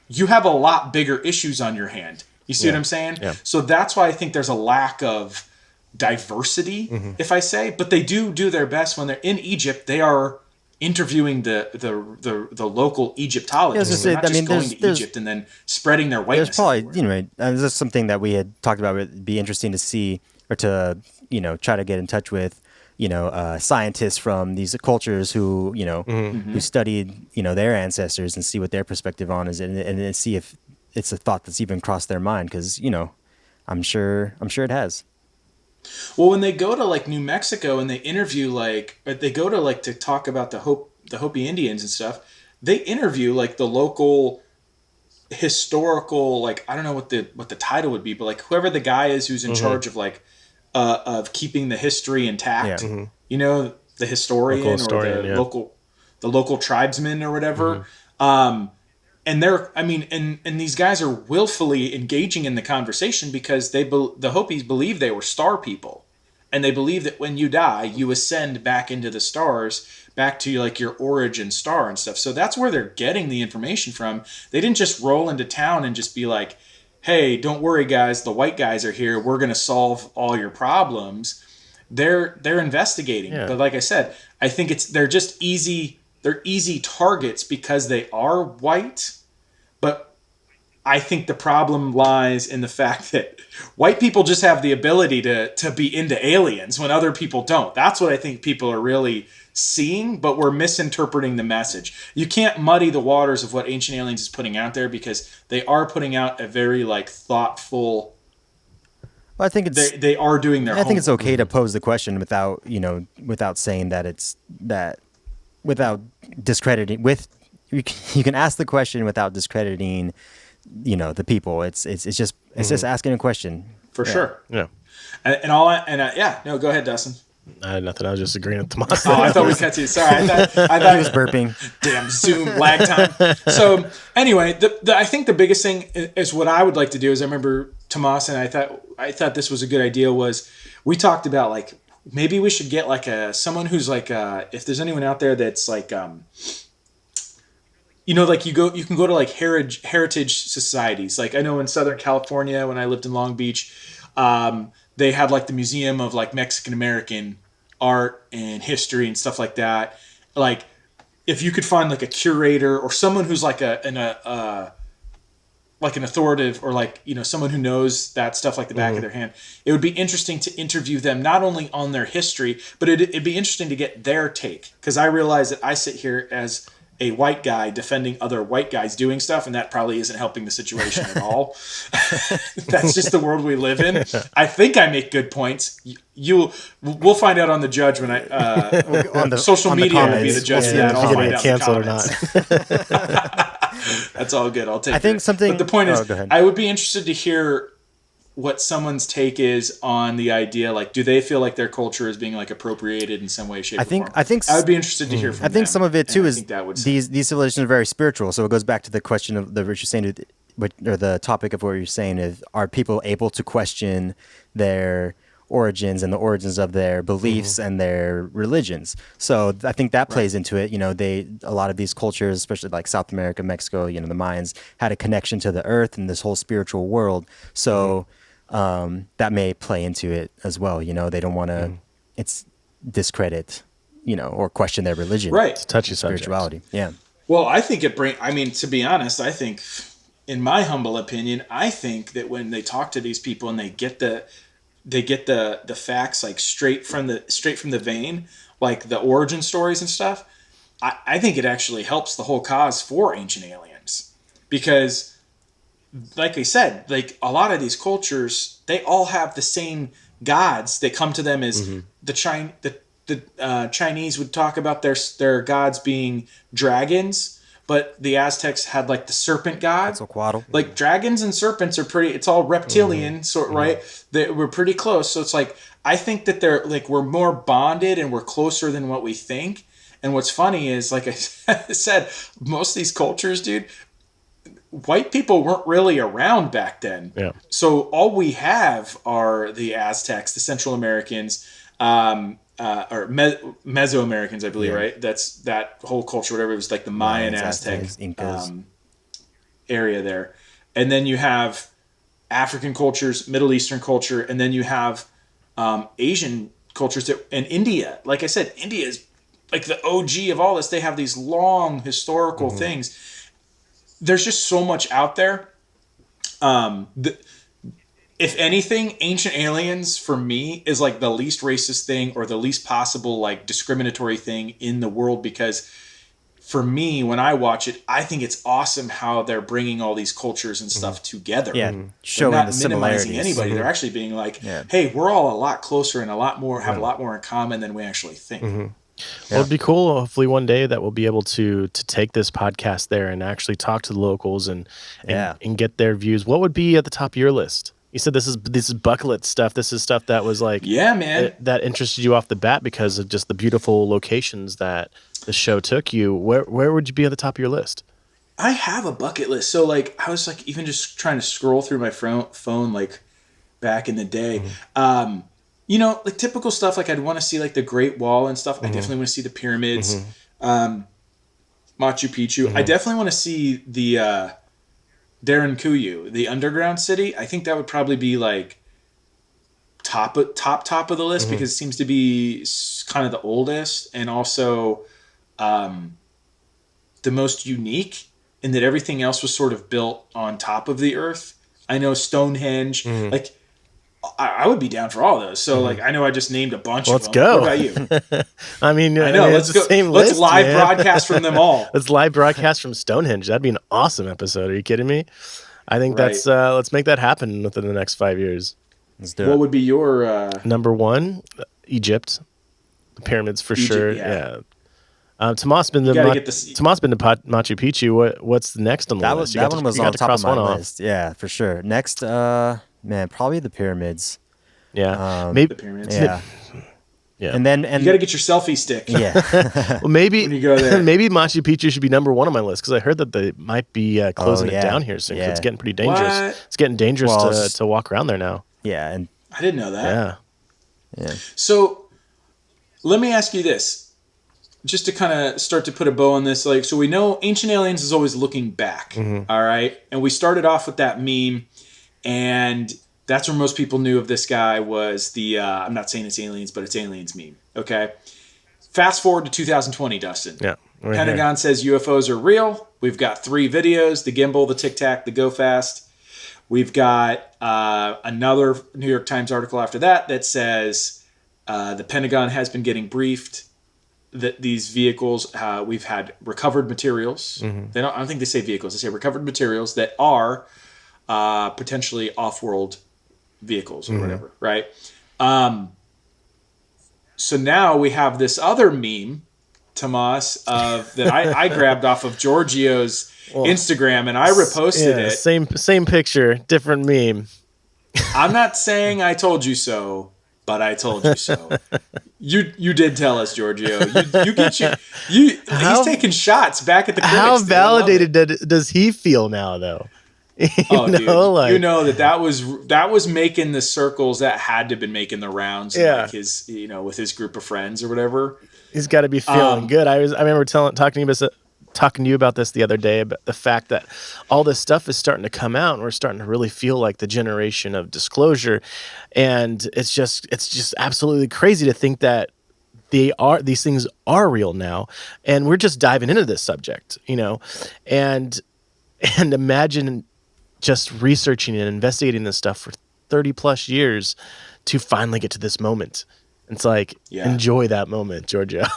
You have a lot bigger issues on your hand. You see what I'm saying? Yeah. So that's why I think there's a lack of diversity, if I say, but they do their best when they're in Egypt. They are interviewing the local Egyptologists. They're not just going to Egypt and then spreading their whiteness. There's probably, this is something that we had talked about. It'd be interesting to see, or to, try to get in touch with, scientists from these cultures who, who studied, their ancestors, and see what their perspective on is, and see if it's a thought that's even crossed their mind. Cause I'm sure it has. Well, when they go to like New Mexico and they interview they go to like to talk about the Hopi Indians and stuff, they interview like the local historical, like, I don't know what the title would be, but like whoever the guy is who's in charge of like of keeping the history intact. Yeah. The historian, or the local tribesman or whatever. And and these guys are willfully engaging in the conversation because the Hopis believe they were star people, and they believe that when you die, you ascend back into the stars, back to like your origin star and stuff. So that's where they're getting the information from. They didn't just roll into town and just be like, "Hey, don't worry, guys. The white guys are here. We're gonna solve all your problems." They're investigating, but like I said, I think they're just easy. They're easy targets because they are white, but I think the problem lies in the fact that white people just have the ability to be into aliens when other people don't. That's what I think people are really seeing, but we're misinterpreting the message. You can't muddy the waters of what Ancient Aliens is putting out there, because they are putting out a very like thoughtful. Well, I think they are doing their. I think it's okay to pose the question without saying that it's that. Without discrediting, you can ask the question without discrediting, the people. It's just asking a question. For sure. Yeah. No, go ahead, Dustin. I had nothing. I was just agreeing with Tomas. I thought we cut you. Sorry, I thought he was burping. Damn Zoom lag time. So anyway, I think the biggest thing is what I would like to do is, I remember Tomas and I thought this was a good idea. Was we talked about like, maybe we should get like someone who's like if there's anyone out there that's like like you can go to like heritage societies. Like I know in Southern California when I lived in Long Beach, they had like the Museum of like Mexican American art and history and stuff like that. Like if you could find like a curator or someone who's like like an authoritative, or like, someone who knows that stuff like the back of their hand, it would be interesting to interview them, not only on their history, but it'd be interesting to get their take. Because I realize that I sit here as a white guy defending other white guys doing stuff, and that probably isn't helping the situation at all. That's just the world we live in. I think I make good points. We'll find out on the judge when on social media will be the judge of that. I'll find out canceled or not. That's all good. I'll take I think it. something. But the point is, go ahead. I would be interested to hear what someone's take is on the idea. Like, do they feel like their culture is being like appropriated in some way, shape, or form? I would be interested to hear from I think them, some of it too and I is think that would these civilizations are very spiritual. So it goes back to the question of what you're saying, or the topic of what you're saying is: are people able to question their origins and the origins of their beliefs and their religions? So I think that plays into it. A lot of these cultures, especially like South America, Mexico, the Mayans had a connection to the earth and this whole spiritual world. So that may play into it as well. They don't want to discredit, or question their religion. Right. It's a touchy subject. Spirituality. Yeah. Well, I think I mean, to be honest, I think, in my humble opinion, I think that when they talk to these people and they get the facts like straight from the vein, like the origin stories and stuff, I think it actually helps the whole cause for Ancient Aliens, because, like I said, like a lot of these cultures, they all have the same gods that come to them as the Chinese would talk about their gods being dragons, but the Aztecs had like the serpent god. Quetzalcoatl. Like dragons and serpents are it's all reptilian, right? We're pretty close. So it's like, I think that we're more bonded and we're closer than what we think. And what's funny is, like I said, most of these cultures, dude, white people weren't really around back then. Yeah. So all we have are the Aztecs, the Central Americans, or Mesoamericans, I believe, right? That's that whole culture, whatever. It was like the Mayan, Aztec, Aztecs, Incas. Area there. And then you have African cultures, Middle Eastern culture, and then you have Asian cultures and India. Like I said, India is like the OG of all this. They have these long historical things. There's just so much out there. If anything, Ancient Aliens for me is like the least racist thing, or the least possible like discriminatory thing in the world, because for me, when I watch it, I think it's awesome how they're bringing all these cultures and stuff together. Yeah, They're showing not the minimizing similarities. anybody. They're actually being like, hey, we're all a lot closer and have a lot more in common than we actually think. Well, it'd be cool. Hopefully, one day that we'll be able to take this podcast there and actually talk to the locals and get their views. What would be at the top of your list? You said this is bucket list stuff. This is stuff that was like, man, that interested you off the bat because of just the beautiful locations that the show took you. Where would you be at the top of your list? I have a bucket list. So like, I was like even just trying to scroll through my phone like back in the day. Like typical stuff. Like I'd want to see like the Great Wall and stuff. I definitely want to see the pyramids, Machu Picchu. I definitely want to see the Darankuyu, the underground city. I think that would probably be like top of the list because it seems to be kind of the oldest and also the most unique, in that everything else was sort of built on top of the earth. I know Stonehenge, like I would be down for all those. So like, I know I just named a bunch of them. Go. What about you? I mean, I know. Let's go. Let's live broadcast from them all. Let's live broadcast from Stonehenge. That'd be an awesome episode. Are you kidding me? I think that's let's make that happen within the next 5 years. Let's do it. What would be your number one? Egypt, the pyramids for sure. Yeah. Tomas been to Machu Picchu. What's the next on the list? That one was on top of my list. Yeah, for sure. Next, man, probably the pyramids. Yeah, the maybe pyramids. Yeah. Yeah. And then you got to get your selfie stick. Yeah. Well, maybe when you go there. Maybe Machu Picchu should be number one on my list because I heard that they might be closing it down here soon. 'Cause it's getting pretty dangerous. What? It's getting dangerous to walk around there now. Yeah, and I didn't know that. Yeah. So let me ask you this, just to kind of start to put a bow on this. Like, so we know Ancient Aliens is always looking back. All right, and we started off with that meme, and that's where most people knew of this guy was the, I'm not saying it's aliens, but it's aliens meme. Okay. Fast forward to 2020, Dustin. Yeah. Pentagon says UFOs are real. We've got 3 videos, the gimbal, the Tic Tac, the Go Fast. We've got another New York Times article after that says the Pentagon has been getting briefed that these vehicles, we've had recovered materials. I don't think they say vehicles. They say recovered materials that are potentially off-world vehicles or whatever, right? So now we have this other meme, Tomas, that I grabbed off of Giorgio's Instagram, and I reposted it. Same picture, different meme. I'm not saying I told you so, but I told you so. You did tell us, Giorgio. He's taking shots back at the critics. How dude. validated does he feel now, though? Dude, you know that was making the circles that had to have been making the rounds. Like his, with his group of friends or whatever. He's got to be feeling good. I remember talking to you about this the other day, about the fact that all this stuff is starting to come out, and we're starting to really feel like the generation of disclosure, and it's just absolutely crazy to think that these things are real now, and we're just diving into this subject, and imagine just researching and investigating this stuff for 30 plus years to finally get to this moment. It's like, enjoy that moment, Georgia.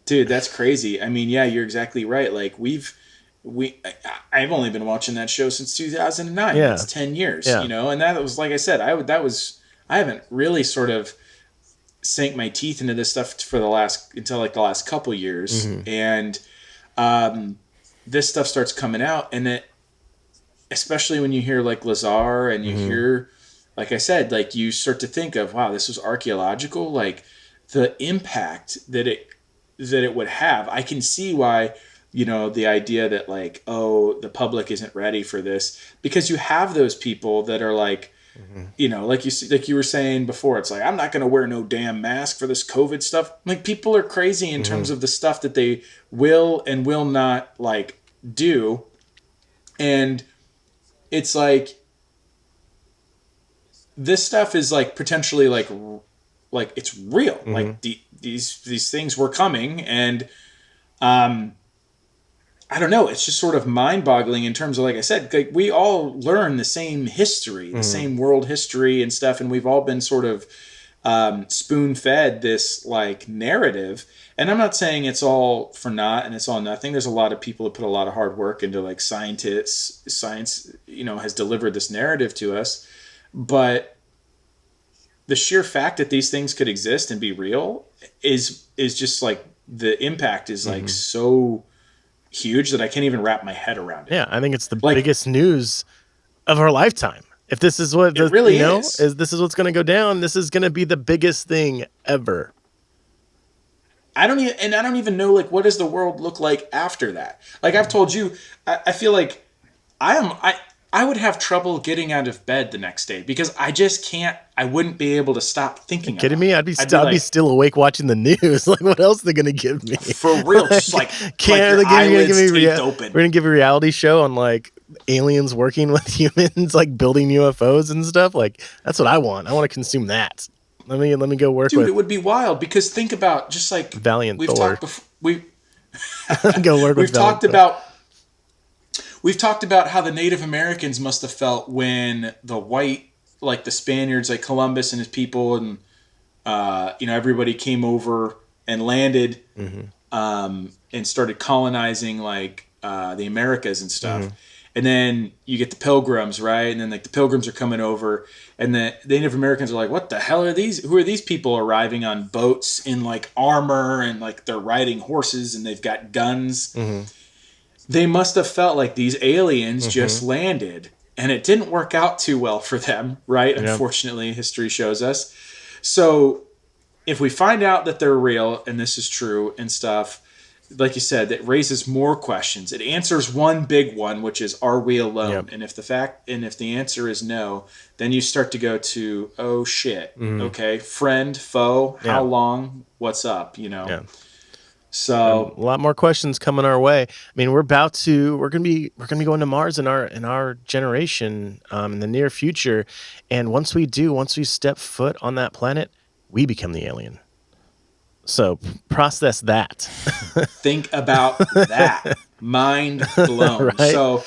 Dude, that's crazy. I mean, yeah, you're exactly right. Like I've only been watching that show since 2009. Yeah. That's 10 years, Yeah. and that was, like I said, I haven't really sort of sank my teeth into this stuff until the last couple years. And this stuff starts coming out, and especially when you hear like Lazar and you hear, like I said, like you start to think of, wow, this was archaeological, like the impact that it would have. I can see why, the idea that like, oh, the public isn't ready for this, because you have those people that are like, like you were saying before, it's like, I'm not going to wear no damn mask for this COVID stuff. Like, people are crazy in terms of the stuff that they will and will not like do. And it's like, this stuff is like potentially like it's real. Like these things were coming, and I don't know. It's just sort of mind-boggling in terms of, like I said, like we all learn the same history, the same world history and stuff, and we've all been sort of spoon-fed this like narrative. And I'm not saying it's all for naught and it's all nothing. There's a lot of people that put a lot of hard work into, like, science, has delivered this narrative to us. But the sheer fact that these things could exist and be real is just like, the impact is like so huge that I can't even wrap my head around it. Yeah, I think it's the biggest news of our lifetime. If this is what it really is, this is what's going to go down, this is going to be the biggest thing ever. I don't even know, like, what does the world look like after that? Like I've told you, I feel like I would have trouble getting out of bed the next day because I wouldn't be able to stop thinking. Kidding me? I'd be still awake watching the news. Like, what else are they gonna give me? For real, just like can't your eyelids taped open. We're gonna give a reality show on like aliens working with humans, like building UFOs and stuff. Like, that's what I want. I want to consume that. Let me go work. Dude, it would be wild because think about just like Valiant we've Thor. talked before. Go work with We've talked about how the Native Americans must have felt when the white, like the Spaniards, like Columbus and his people, and everybody came over and landed, and started colonizing like the Americas and stuff. And then you get the Pilgrims, right? And then like the Pilgrims are coming over, and the Native Americans are like, "What the hell are these? Who are these people arriving on boats in like armor and like they're riding horses and they've got guns?" They must have felt like these aliens just landed, and it didn't work out too well for them, right? Yep. Unfortunately, history shows us. So if we find out that they're real and this is true and stuff, like you said, that raises more questions. It answers one big one, which is, are we alone? Yep. And if the answer is no, then you start to go to, oh shit, okay, friend, foe, how long, what's up, Yeah. So a lot more questions coming our way. I mean, we're gonna be going to Mars in our generation in the near future, and once we step foot on that planet, we become the alien. So process that. Think about that. Mind blown. Right? So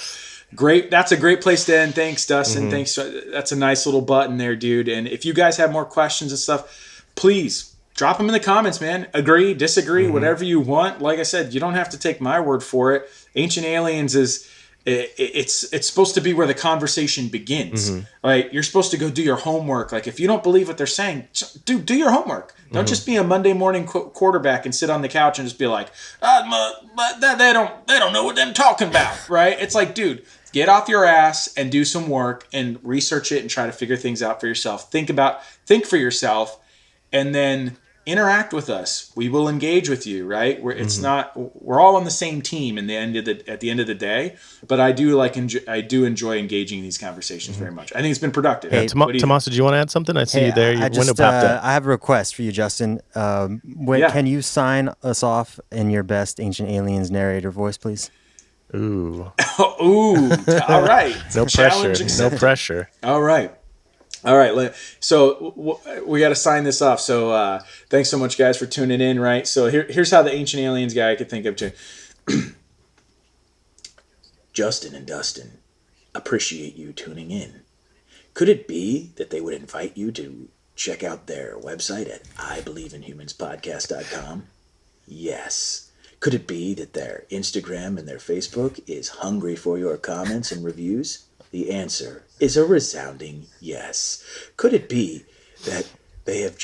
great. That's a great place to end. Thanks, Dustin. Thanks. That's a nice little button there, dude. And if you guys have more questions and stuff, please drop them in the comments, man. Agree, disagree, whatever you want. Like I said, you don't have to take my word for it. Ancient Aliens is it's supposed to be where the conversation begins. Mm-hmm. Right? You're supposed to go do your homework. Like if you don't believe what they're saying, do your homework. Don't just be a Monday morning quarterback and sit on the couch and just be like, they don't know what I'm talking about. Right? It's like, dude, get off your ass and do some work and research it and try to figure things out for yourself. Think for yourself, and then interact with us. We will engage with you, right? We're all on the same team at the end of the day. But I do enjoy engaging in these conversations very much. I think it's been productive. Hey, Tomas, did you want to add something? I see you there. Your window popped up. I have a request for you, Justin. Yeah. Can you sign us off in your best Ancient Aliens narrator voice, please? Ooh. Ooh. All right. No Challenge pressure. No accepted. pressure. All right. So we got to sign this off. So thanks so much, guys, for tuning in. Right. So here's how the Ancient Aliens guy I could think of too. Justin and Dustin appreciate you tuning in. Could it be that they would invite you to check out their website at IBelieveInHumansPodcast.com? Yes. Could it be that their Instagram and their Facebook is hungry for your comments and reviews? The answer is a resounding yes. Could it be that they have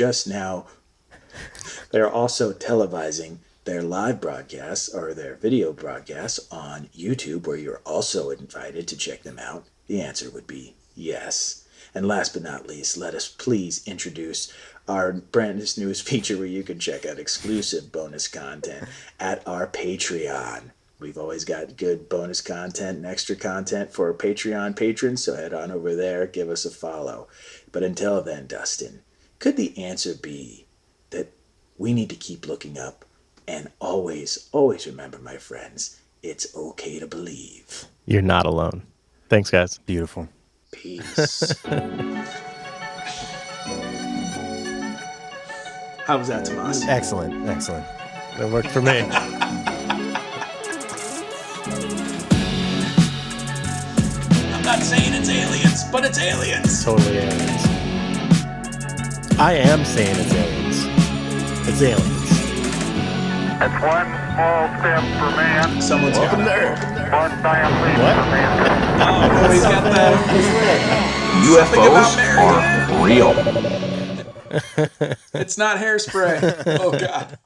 they're also televising their live broadcasts or their video broadcasts on YouTube, where you're also invited to check them out? The answer would be yes. And last but not least, let us please introduce our brand newest feature where you can check out exclusive bonus content at our Patreon. We've always got good bonus content and extra content for Patreon patrons, so head on over there, give us a follow. But until then, Dustin, could the answer be that we need to keep looking up and always, always remember, my friends, it's okay to believe. You're not alone. Thanks, guys. Beautiful. Peace. How was that, Tomas? Excellent. That worked for me. I'm not saying it's aliens, but it's aliens. Totally aliens. I am saying it's aliens. It's aliens. That's one small step for man, Someone's got there. one giant leap What? for mankind. Oh, he's got that. UFOs are real. It's not hairspray. Oh, God.